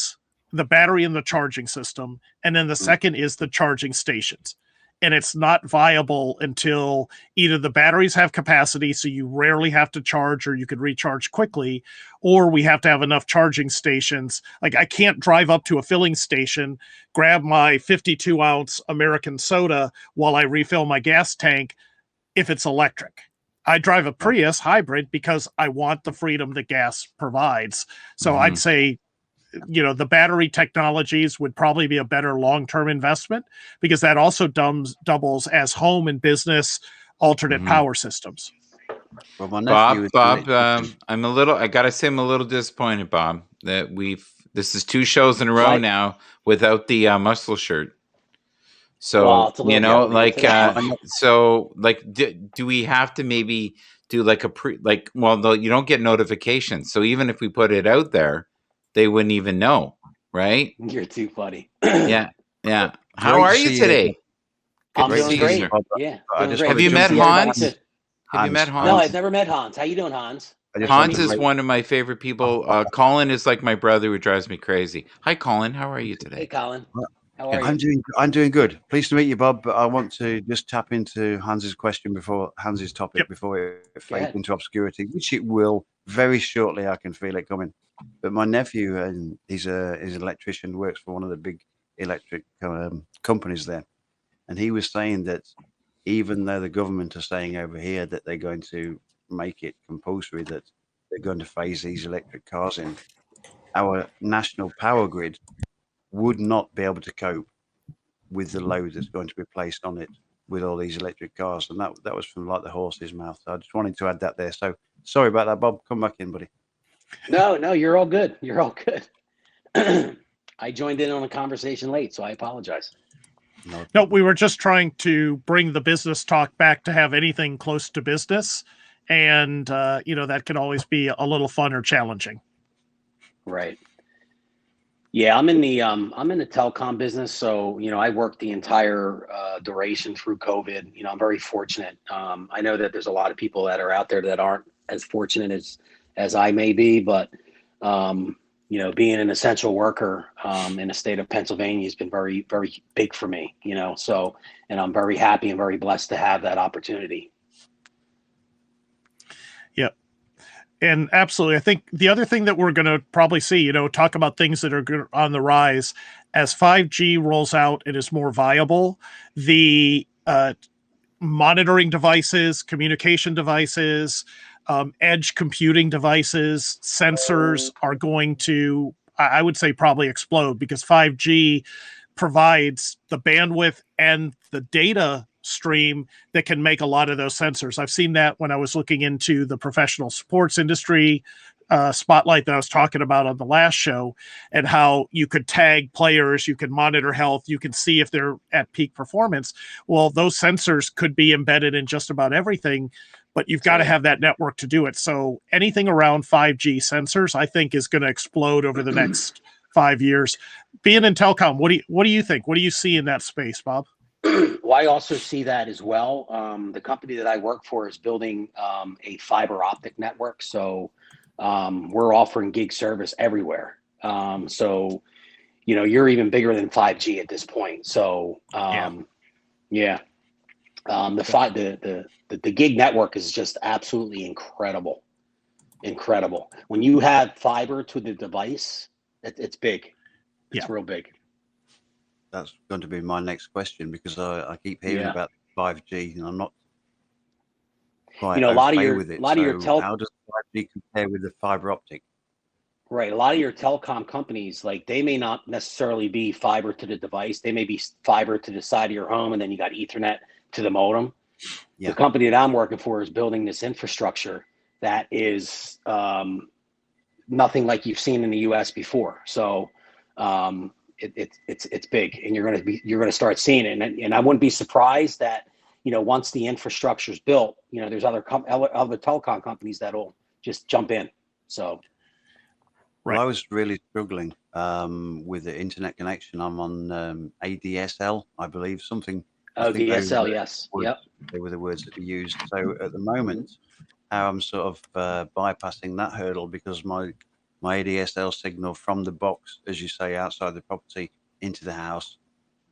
and the charging system. And then the second is the charging stations. And it's not viable until either the batteries have capacity, so you rarely have to charge or you could recharge quickly, or we have to have enough charging stations. Like I can't drive up to a filling station, grab my 52-ounce American soda while I refill my gas tank if it's electric. I drive a Prius hybrid because I want the freedom that gas provides. So I'd say the battery technologies would probably be a better long-term investment because that also doubles as home and business alternate power systems. Well, my Bob, I gotta say I'm a little disappointed, Bob, that this is 2 shows in a row now without the muscle shirt. So, Well, it's a little early like, for that. so, like, do we have to maybe do like a well, no, you don't get notifications. So even if we put it out there, they wouldn't even know, right? You're too funny. Yeah. Yeah. How Great are to you see you. today? Good I'm to doing see you, great. sir. Yeah, I doing just great. Have wanna you jump met See everybody Hans? too. Have you met Hans. No, Hans? I've never met Hans. How you doing, Hans? I just Hans wanted is to- one of my favorite people. Colin is like my brother who drives me crazy. Hi, Colin. How are you Hey, today? Colin. How are I'm you? doing good. Pleased to meet you, Bob. But I want to just tap into Hans's question before Hans's topic Yep. before it fades ahead. into obscurity, which it will very shortly. I can feel it coming. But my nephew, and he's an electrician, works for one of the big electric companies there, and he was saying that even though the government are saying over here that they're going to make it compulsory that they're going to phase these electric cars in, our national power grid would not be able to cope with the load that's going to be placed on it with all these electric cars. And that was from like the horse's mouth. So I just wanted to add that there. So sorry about that, Bob. Come back in, buddy. No, you're all good. You're all good. I joined in on the conversation late, so I apologize. No, we were just trying to bring the business talk back to have anything close to business. And, that can always be a little fun or challenging. Right. Yeah, I'm in the telecom business, so I worked the entire duration through COVID. I'm very fortunate. I know that there's a lot of people that are out there that aren't as fortunate as I may be, but being an essential worker in the state of Pennsylvania has been very, very big for me. So, and I'm very happy and very blessed to have that opportunity. Yep. And absolutely. I think the other thing that we're going to probably see, talk about things that are on the rise as 5G rolls out and is more viable, the monitoring devices, communication devices, edge computing devices, sensors are going to, I would say, probably explode because 5G provides the bandwidth and the data stream that can make a lot of those sensors. I've seen that when I was looking into the professional sports industry spotlight that I was talking about on the last show, and how you could tag players, you could monitor health, you can see if they're at peak performance. Well, those sensors could be embedded in just about everything, but you've got to have that network to do it. So anything around 5G sensors, I think, is going to explode over the next 5 years. Being in telecom, what do you think? What do you see in that space, Bob? Well, I also see that as well. The company that I work for is building a fiber optic network. So we're offering gig service everywhere. So, you're even bigger than 5G at this point. So, the gig network is just absolutely incredible. Incredible. When you have fiber to the device, it's big. It's real big. That's going to be my next question because I keep hearing about 5G and I'm not quite a lot of your with it. How does 5G compare with the fiber optic? Right. A lot of your telecom companies, like, they may not necessarily be fiber to the device. They may be fiber to the side of your home, and then you got Ethernet to the modem. Yeah. The company that I'm working for is building this infrastructure that is nothing like you've seen in the U.S. before. So it's big, and you're going to start seeing it. And I wouldn't be surprised that once the infrastructure is built, there's other telecom companies that'll just jump in. So. Right. Well, I was really struggling with the internet connection. I'm on ADSL, I believe, something. Oh, DSL, yes. Yep. They were the words that we used. So at the moment, I'm sort of bypassing that hurdle because my ADSL signal from the box, as you say, outside the property into the house,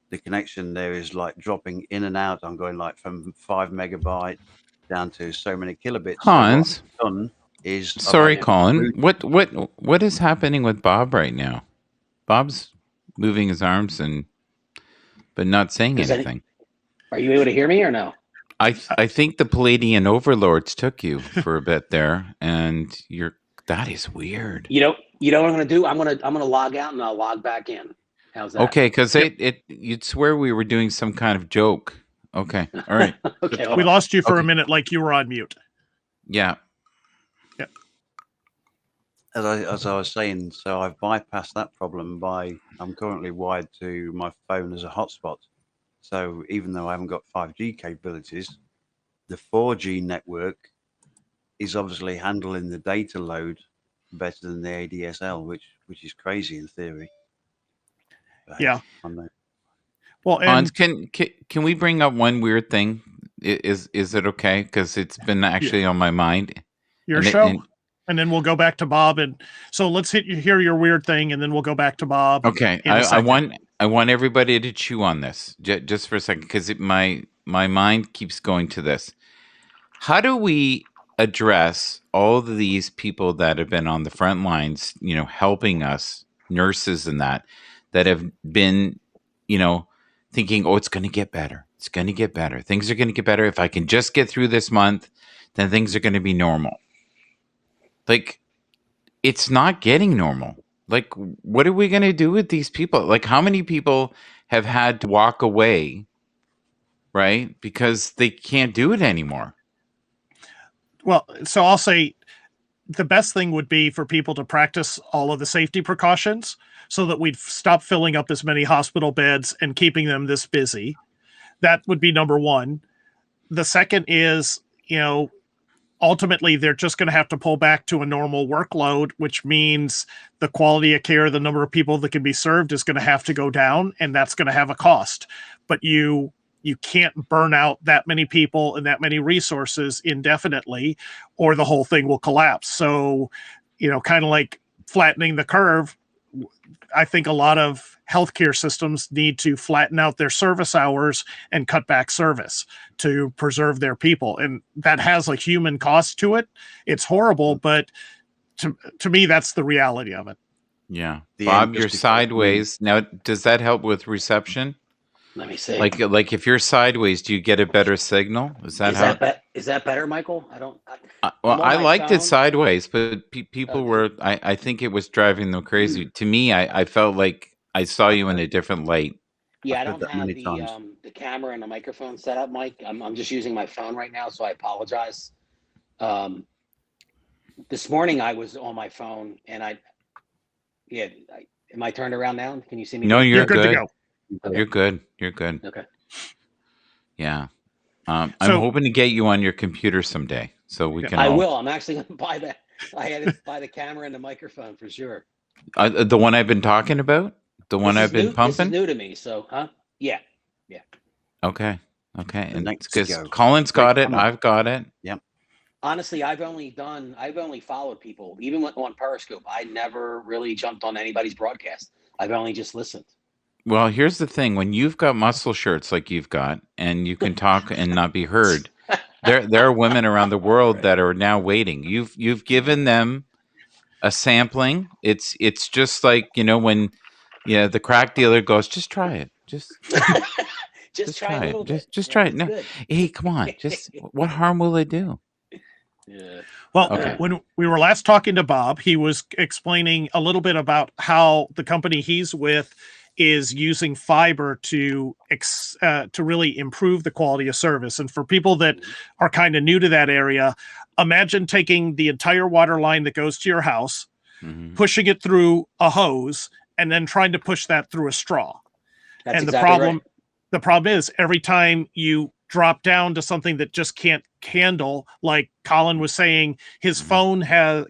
the connection there is like dropping in and out. I'm going like from 5 megabytes down to so many kilobits. Hans. So sorry, Colin. What is happening with Bob right now? Bob's moving his arms but not saying anything. Are you able to hear me or no? I think the Palladian overlords took you for a bit there, and that is weird. You know what I'm gonna do? I'm gonna log out and I'll log back in. How's that? Okay, because you'd swear we were doing some kind of joke. Okay, all right. Okay, we lost you for a minute, like you were on mute. Yeah. Yep. As I was saying, so I've bypassed that problem I'm currently wired to my phone as a hotspot. So even though I haven't got 5G capabilities, the 4G network is obviously handling the data load better than the ADSL, which is crazy in theory. But, Yeah. I know. Well, Hans, and can we bring up one weird thing? Is it okay? Because it's been actually on my mind. your And it- show, and- and then we'll go back to Bob. And so let's hear your weird thing, and then we'll go back to Bob. Okay, in a I second. want everybody to chew on this just for a second because my mind keeps going to this. How do we address all of these people that have been on the front lines, helping us, nurses and that have been, thinking, oh, it's going to get better. It's going to get better. Things are going to get better. If I can just get through this month, then things are going to be normal. Like, it's not getting normal. Like, what are we going to do with these people? Like, how many people have had to walk away, right? Because they can't do it anymore. Well, so I'll say the best thing would be for people to practice all of the safety precautions so that we'd stop filling up as many hospital beds and keeping them this busy. That would be number one. The second is, ultimately they're just going to have to pull back to a normal workload, which means the quality of care, the number of people that can be served is going to have to go down, and that's going to have a cost. But you can't burn out that many people and that many resources indefinitely, or the whole thing will collapse. So, kind of like flattening the curve, I think a lot of healthcare systems need to flatten out their service hours and cut back service to preserve their people. And that has a human cost to it. It's horrible, but to me, that's the reality of it. Yeah. The Bob, end you're justifies sideways. Now, does that help with reception? Let me see. Like if you're sideways, do you get a better signal? Is that how? Is that better, Michael? Well, I'm on I my liked phone. it sideways, but people Okay. were. I think it was driving them crazy. To me, I felt like I saw you in a different light. Yeah, I I've heard don't that have many times. the camera and the microphone set up, Mike. I'm just using my phone right now, so I apologize. This morning I was on my phone and am I turned around now? Can you see me? No, now? you're good to good. go. You're good. You're good. Okay. Yeah. I'm So- hoping to get you on your computer someday so we can. I all- will. I'm actually going to buy that. I had to buy the camera and the microphone for sure. The one I've been talking about, the one This I've is been new- pumping. This is new to me, so Yeah. Okay. The And next because go. Colin's got it, camera. I've got it. Honestly, I've only followed people, even on Periscope. I never really jumped on anybody's broadcast. I've only just listened. Well, here's the thing: when you've got muscle shirts like you've got, and you can talk and not be heard, there are women around the world that are now waiting. You've given them a sampling. It's just like when the crack dealer goes, just try it, just Just try a little bit. just Yeah, try it. it's No, good. hey, come on, just what harm will it do? Yeah. Well, Okay. when we were last talking to Bob, he was explaining a little bit about how the company he's with is using fiber to really improve the quality of service. And for people that are kind of new to that area, imagine taking the entire water line that goes to your house, Mhm. pushing it through a hose, and then trying to push that through a straw. That's And exactly the problem is every time you drop down to something that just can't handle, like Colin was saying, his phone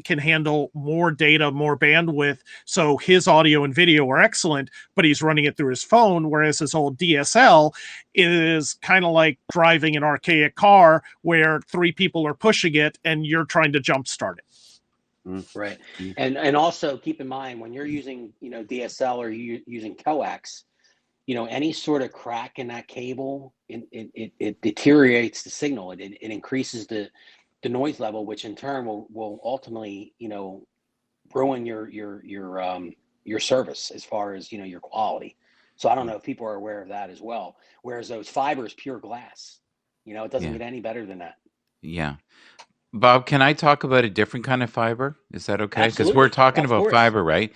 can handle more data, more bandwidth. So his audio and video are excellent, but he's running it through his phone. Whereas his old DSL is kind of like driving an archaic car where 3 people are pushing it and you're trying to jumpstart it. right. Mm. And also keep in mind when you're using DSL or you using coax, any sort of crack in that cable, it deteriorates the signal. It increases the noise level, which in turn will ultimately ruin your service as far as your quality. So I don't know if people are aware of that as well. Whereas those fibers, pure glass, it doesn't Yeah. get any better than that. Yeah. Bob, can I talk about a different kind of fiber? Is that okay? Because we're Absolutely. talking Of about course. fiber, right?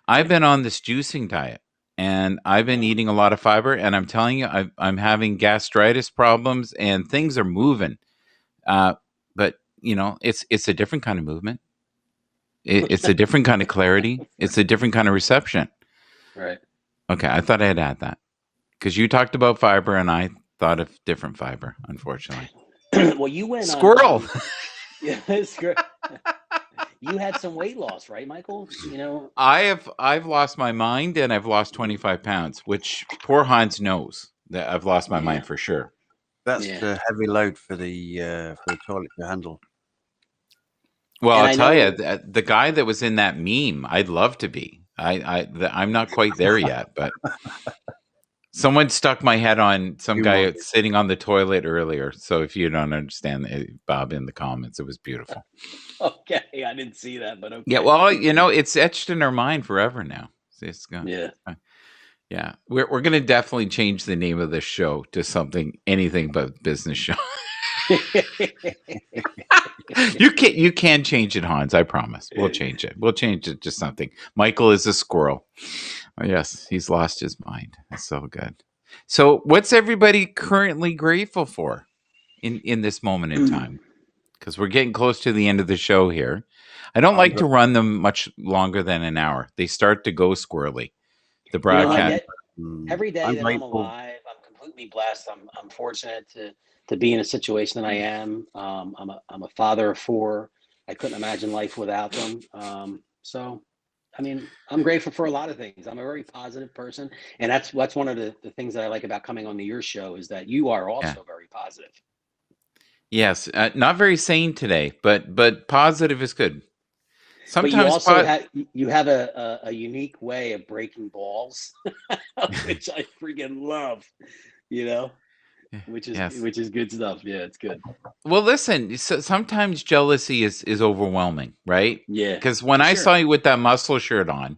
I've been on this juicing diet and I've been eating a lot of fiber, and I'm telling you, I'm having gastritis problems and things are moving. But it's a different kind of movement. It's a different kind of clarity. It's a different kind of reception. Right. Okay, I thought I'd add that. because you talked about fiber and I thought of different fiber, unfortunately. Well, you went Squirrel. Yeah, you had some weight loss, right, Michael? You know, I've lost my mind and I've lost 25 pounds, which poor Hans knows that I've lost my mind for sure. That's Yeah. the heavy load for the toilet to handle. Well, And I'll I tell know- you, the guy that was in that meme, I'd love to be. I'm not quite there yet, but someone stuck my head on some You guy might. sitting on the toilet earlier. So if you don't understand, Bob, in the comments, it was beautiful. Okay, I didn't see that, but okay. Yeah, well, you know, it's etched in our mind forever now. It's gone. Yeah. Yeah, we're going to definitely change the name of this show to anything but business show. You can change it, Hans. I promise. We'll change it. We'll change it to something. Michael is a squirrel. Oh, yes, he's lost his mind. That's so good. So, what's everybody currently grateful for in this moment in time? Because we're getting close to the end of the show here. I don't like to run them much longer than an hour. They start to go squirrely. The broadcast. Every day I'm that grateful. I'm alive, I'm completely blessed. I'm fortunate to be in a situation that I am. I'm a father of 4. I couldn't imagine life without them. So, I mean, I'm grateful for a lot of things. I'm a very positive person, and that's one of the things that I like about coming on to your show is that you are also very positive. Yes, not very sane today, but positive is good. Sometimes but you also you have a unique way of breaking balls, which I freaking love. You know, which is good stuff. Yeah, it's good. Well, listen, sometimes jealousy is overwhelming, right? Yeah. Because when I saw you with that muscle shirt on,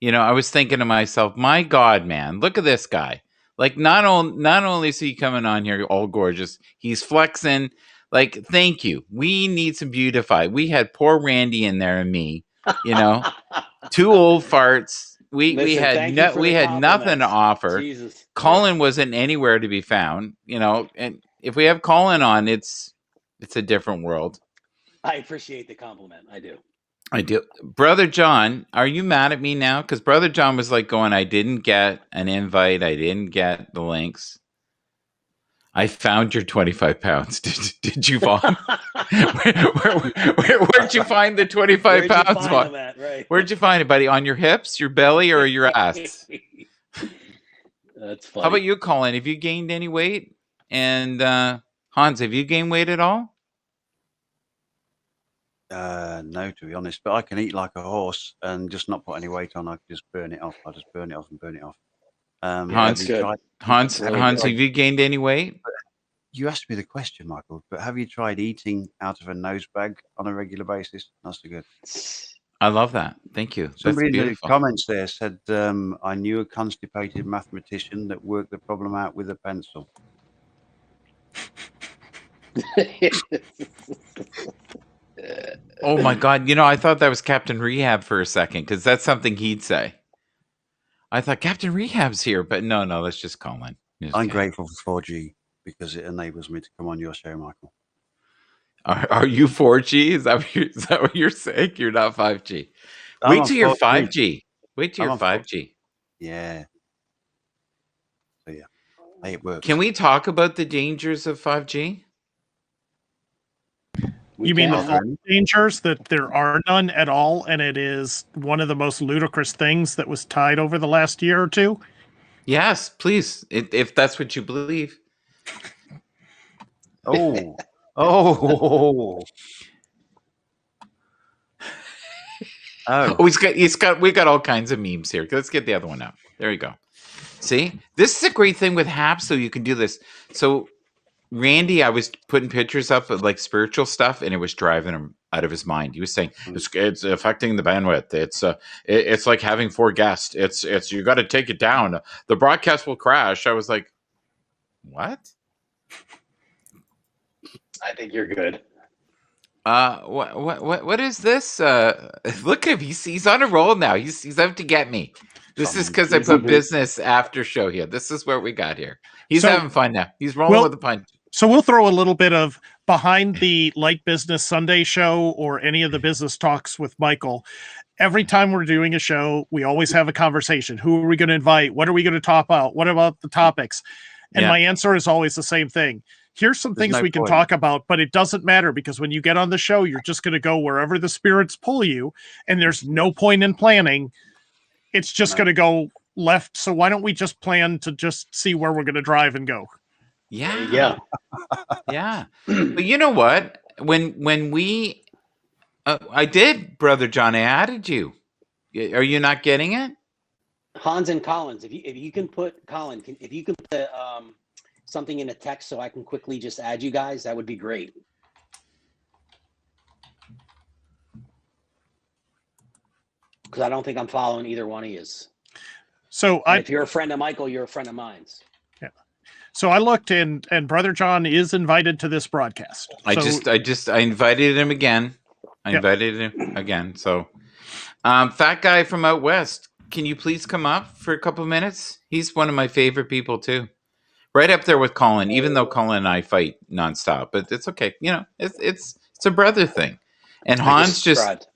you know, I was thinking to myself, my God, man, look at this guy. Like, not only is he coming on here all gorgeous, he's flexing. Like, thank you. We need some beautify. We had poor Randy in there and me, you know, 2 old farts. We had nothing to offer. Jesus. Colin wasn't anywhere to be found, you know, and if we have Colin on, it's a different world. I appreciate the compliment. I do. Brother John, are you mad at me now? Because Brother John was like going, I didn't get an invite. I didn't get the links. I found your 25 pounds. Did you find? Where'd you find the 25 pounds? Where'd you find it, buddy? On your hips, your belly, or your ass? That's funny. How about you, Colin? Have you gained any weight? And Hans, have you gained weight at all? No, to be honest, but I can eat like a horse and just not put any weight on. I can just burn it off. I just burn it off and burn it off. Hans, have you gained any weight? You asked me the question, Michael, but have you tried eating out of a nose bag on a regular basis? That's good. I love that. Thank you. Somebody in the comments there said, I knew a constipated mathematician that worked the problem out with a pencil. Oh my God. You know, I thought that was Captain Rehab for a second, because that's something he'd say. I thought Captain Rehab's here, but no, that's just Colin. I'm grateful for 4G because it enables me to come on your show, Michael. Are you 4G? Is that what you're saying? You're not 5G. Wait till you're 5G. Wait till you're 5G. Yeah. So yeah, it works. Can we talk about the dangers of 5G? You mean the false dangers, that there are none at all, and it is one of the most ludicrous things that was tied over the last year or two? Yes, please, if that's what you believe. Oh. We got all kinds of memes here. Let's get the other one out. There you go. See, this is a great thing with Hap, so you can do this. So Randy, I was putting pictures up of like spiritual stuff, and it was driving him out of his mind. He was saying it's affecting the bandwidth. It's like having 4 guests. It's you got to take it down. The broadcast will crash. I was like, what? I think you're good. What is this? Look at him. He's on a roll now. He's out to get me. This is because I put business after show here. This is where we got here. He's having fun now. He's rolling with the punch. So we'll throw a little bit of behind the Light Business Sunday show or any of the business talks with Michael. every time we're doing a show, we always have a conversation. Who are we going to invite? What are we going to talk about? What about the topics? And Yeah. my answer is always the same thing. Here's some There's things no we can point. talk about, but it doesn't matter because when you get on the show, you're just going to go wherever the spirits pull you, and there's no point in planning. It's just Right. going to go left. So why don't we just plan to just see where we're going to drive and go? Yeah. Yeah. Yeah. But you know what? When we, I did, Brother John. I added you. Are you not getting it? Hans and Collins, if you can put Colin, if you can put something in a text so I can quickly just add you guys, that would be great. Because I don't think I'm following either one of you. So And if you're a friend of Michael, you're a friend of mine's. So I looked, and Brother John is invited to this broadcast. I invited him again. I Yep. invited him again. So, fat guy from out west, can you please come up for a couple of minutes? He's one of my favorite people too, right up there with Colin. Even though Colin and I fight nonstop, but it's okay. You know, it's a brother thing. And I Hans just subscribed.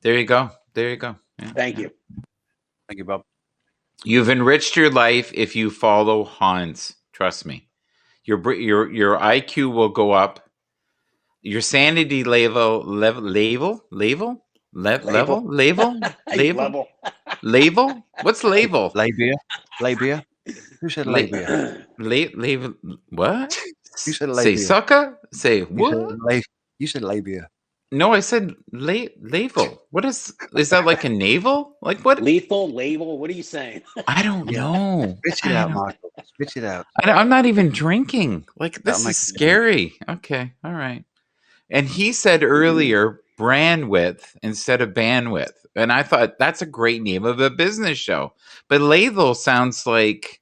there you go. There you go. Yeah. Thank you. Thank you, Bob. You've enriched your life if you follow Hans. Trust me, your IQ will go up. Your sanity level. What's label? Labia. Who said labia? Label. What? You said Say labia. sucker. Say You what? said you said labia. No, I said label. What is that like a navel? Like what? Lethal label. What are you saying? I don't know. Spit it out, Michael. Spit it out. I'm not even drinking. Like this That'll is make a scary. Okay, all right. And he said earlier bandwidth instead of bandwidth, and I thought that's a great name of a business show. But ladle sounds like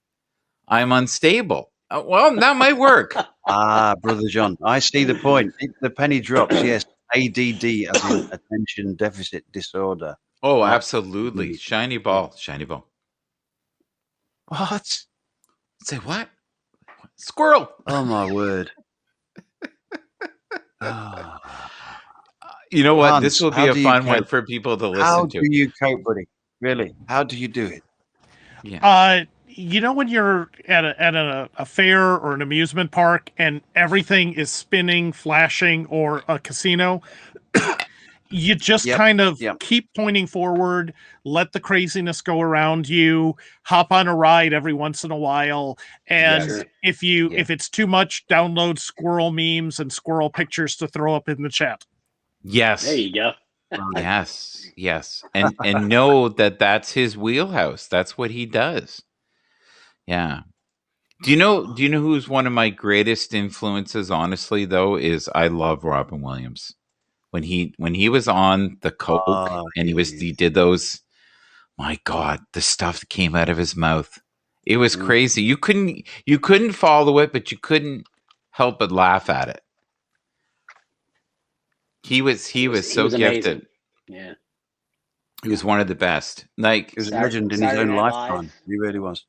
I'm unstable. Well, that might work. Ah, Brother John, I see the point. The penny drops. Yes, ADD as in attention deficit disorder. Oh, Right. absolutely. Shiny ball. Shiny ball. What? Say what? Squirrel. Oh my word. Ah. You know what? Hans, This will be how a do you fun one cope? for people to How listen do to. you cope, buddy? Really? How do you do it? You know when you're at a fair or an amusement park and everything is spinning, flashing, or a casino, you just Yep, kind of yep. keep pointing forward, let the craziness go around you, hop on a ride every once in a while, and Yes. if it's too much, download squirrel memes and squirrel pictures to throw up in the chat. Yes. There you go. Yes. And know that that's his wheelhouse. That's what he does. Yeah. Do you know who's one of my greatest influences, honestly, though, is I love Robin Williams. When he was on the coke and he did those, my God, the stuff that came out of his mouth. It was crazy. You couldn't follow it, but you couldn't help but laugh at it. He was so was gifted. amazing. Yeah. He was one of the best. Like He was a Saturday- legend in his Saturday own Night lifetime. Live. He really was.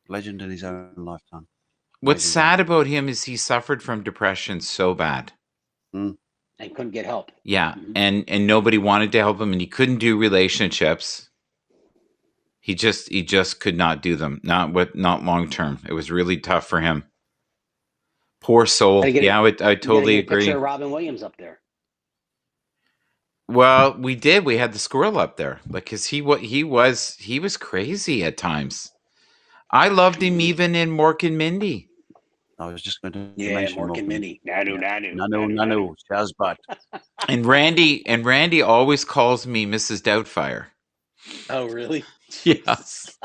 Legend in his own lifetime. what's Amazing. sad about him is he suffered from depression so bad. And couldn't get help. Yeah, Mhm. and nobody wanted to help him, and he couldn't do relationships. He just could not do them. Not long term. It was really tough for him. Poor soul. Gotta get Yeah, I You gotta totally get a picture agree. of Robin Williams up there. Well, we did. We had the squirrel up there, like, cause he was crazy at times. I loved him even in Mork and Mindy. I was just going to Yeah, mention Mork and Minnie. Nanu. Nano, Shazbot. And Randy always calls me Mrs. Doubtfire. Oh, really? Yes.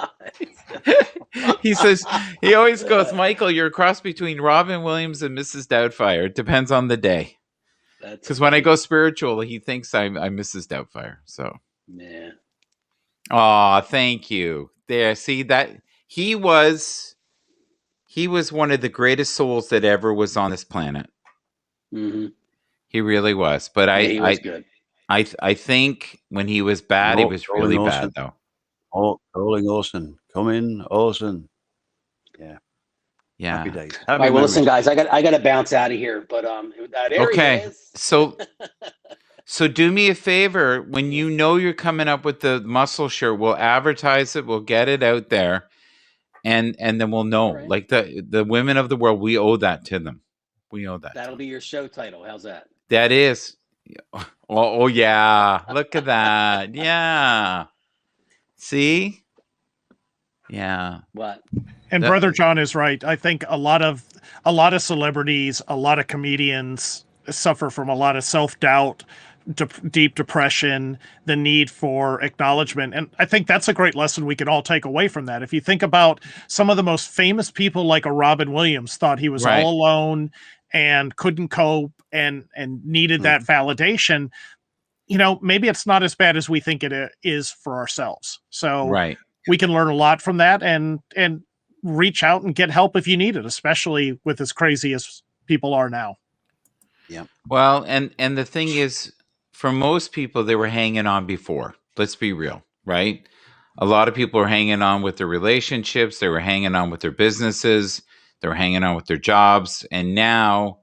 he always goes, Michael, you're a cross between Robin Williams and Mrs. Doubtfire. It depends on the day. That's Because when I go spiritual, he thinks I'm Mrs. Doubtfire. So, yeah. aw, thank you. There, see that he was one of the greatest souls that ever was on this planet. Mm-hmm. He really was. But He was good. I think when he was bad, he Oh, was Colin really Olsen. bad though. Oh, calling Orson. Come in, Orson. Yeah. Happy days. Happy All right, well, listen, memories. guys, I got to bounce out of here, but there Okay. he is. So So do me a favor, when you know you're coming up with the muscle shirt, we'll advertise it, we'll get it out there, and then we'll know. Alright. Like the women of the world, we owe that to them. We owe that. That'll be your show title. How's that? That is. Oh yeah. Look at that. Yeah. See? Yeah. What? And That- Brother John is right. I think a lot of celebrities, a lot of comedians suffer from a lot of self-doubt, deep depression, the need for acknowledgement. And I think that's a great lesson we can all take away from that. If you think about some of the most famous people, like a Robin Williams, thought he was Right. all alone and couldn't cope and needed that validation. You know, maybe it's not as bad as we think it is for ourselves. So Right. we can learn a lot from that and reach out and get help if you need it, especially with as crazy as people are now. Well, and the thing is, for most people, they were hanging on before. Let's be real, right? A lot of people are hanging on with their relationships. They were hanging on with their businesses. They were hanging on with their jobs. And now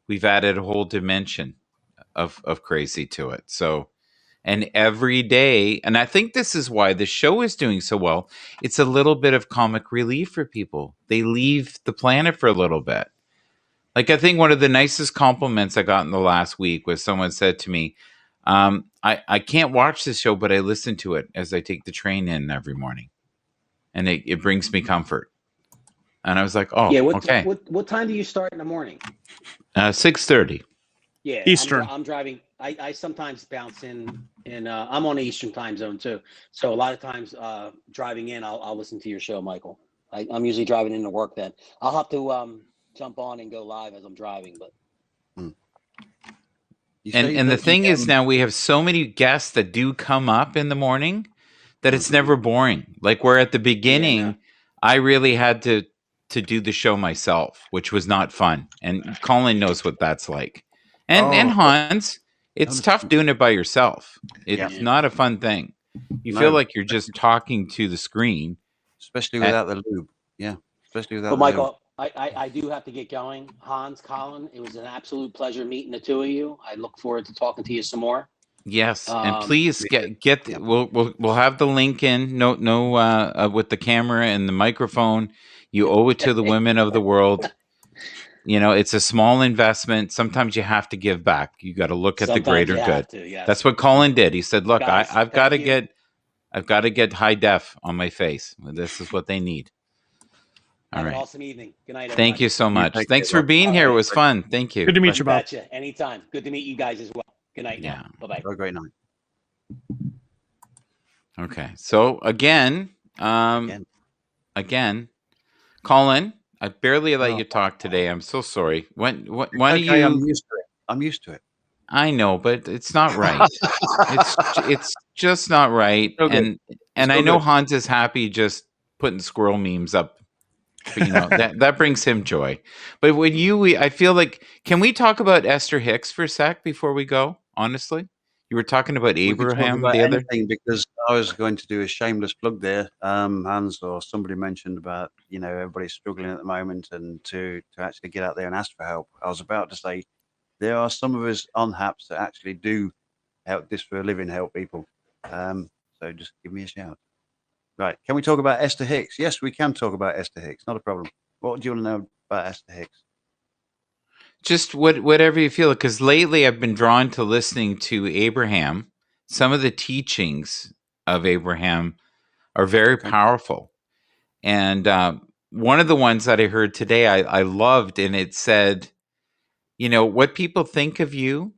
we've added a whole dimension of crazy to it. So, and every day, and I think this is why the show is doing so well. It's a little bit of comic relief for people. They leave the planet for a little bit. Like, I think one of the nicest compliments I got in the last week was someone said to me, I can't watch this show, but I listen to it as I take the train in every morning. And it brings me comfort. And I was like, oh, Yeah. okay. What time do you start in the morning? 6:30. Yeah. Eastern. I'm driving. I sometimes bounce in I'm on the Eastern time zone too. So a lot of times driving in, I'll listen to your show, Michael. I'm usually driving into work then. I'll have to jump on and go live as I'm driving, but You say And the that thing you, is, now we have so many guests that do come up in the morning that it's never boring. Like, where at the beginning, no. I really had to do the show myself, which was not fun. And Colin knows what that's like. And Oh. Hans, it's tough doing it by yourself. It's Yeah. not a fun thing. You No. feel like you're just talking to the screen. especially without the lube. Yeah, especially without But the lube. Michael, I do have to get going. Hans, Colin, it was an absolute pleasure meeting the two of you. I look forward to talking to you some more. Yes, and Um, please get yeah. we'll have the link in. No, with the camera and the microphone. You owe it to the women of the world. You know, it's a small investment. Sometimes you have to give back. You got to look at the Sometimes greater you good. have to, yes. That's what Colin did. He said, "Look, Guys, I've got to thank you. get high def on my face. This is what they need." All Have an right. awesome evening. Good night. Thank everybody. you so much. take Thanks care, for being Bob. here. It All was fun. Thank you. Good to meet you, Bob. Betcha. Anytime. Good to meet you guys as well. Good night. Yeah. Bye bye. Have a great night. Okay. So again, Colin, I barely let Oh. you talk today. I'm so sorry. When do Okay, I'm you? used to it. I'm used to it. I know, but it's not right. it's just not right. Still good. And I Still know good. Hans is happy just putting squirrel memes up. But, you know, that brings him joy. But when I feel like, can we talk about Esther Hicks for a sec before we go? Honestly, you were talking about We could talk Abraham about the other. anything because I was going to do a shameless plug there. Hans or somebody mentioned about, everybody's struggling at the moment and to actually get out there and ask for help. I was about to say there are some of us on HAPS that actually do help this for a living, help people. So just give me a shout. Right. Can we talk about Esther Hicks? Yes, we can talk about Esther Hicks. Not a problem. What do you want to know about Esther Hicks? Just whatever you feel, because lately I've been drawn to listening to Abraham. Some of the teachings of Abraham are very powerful. And one of the ones that I heard today, I loved, and it said, what people think of you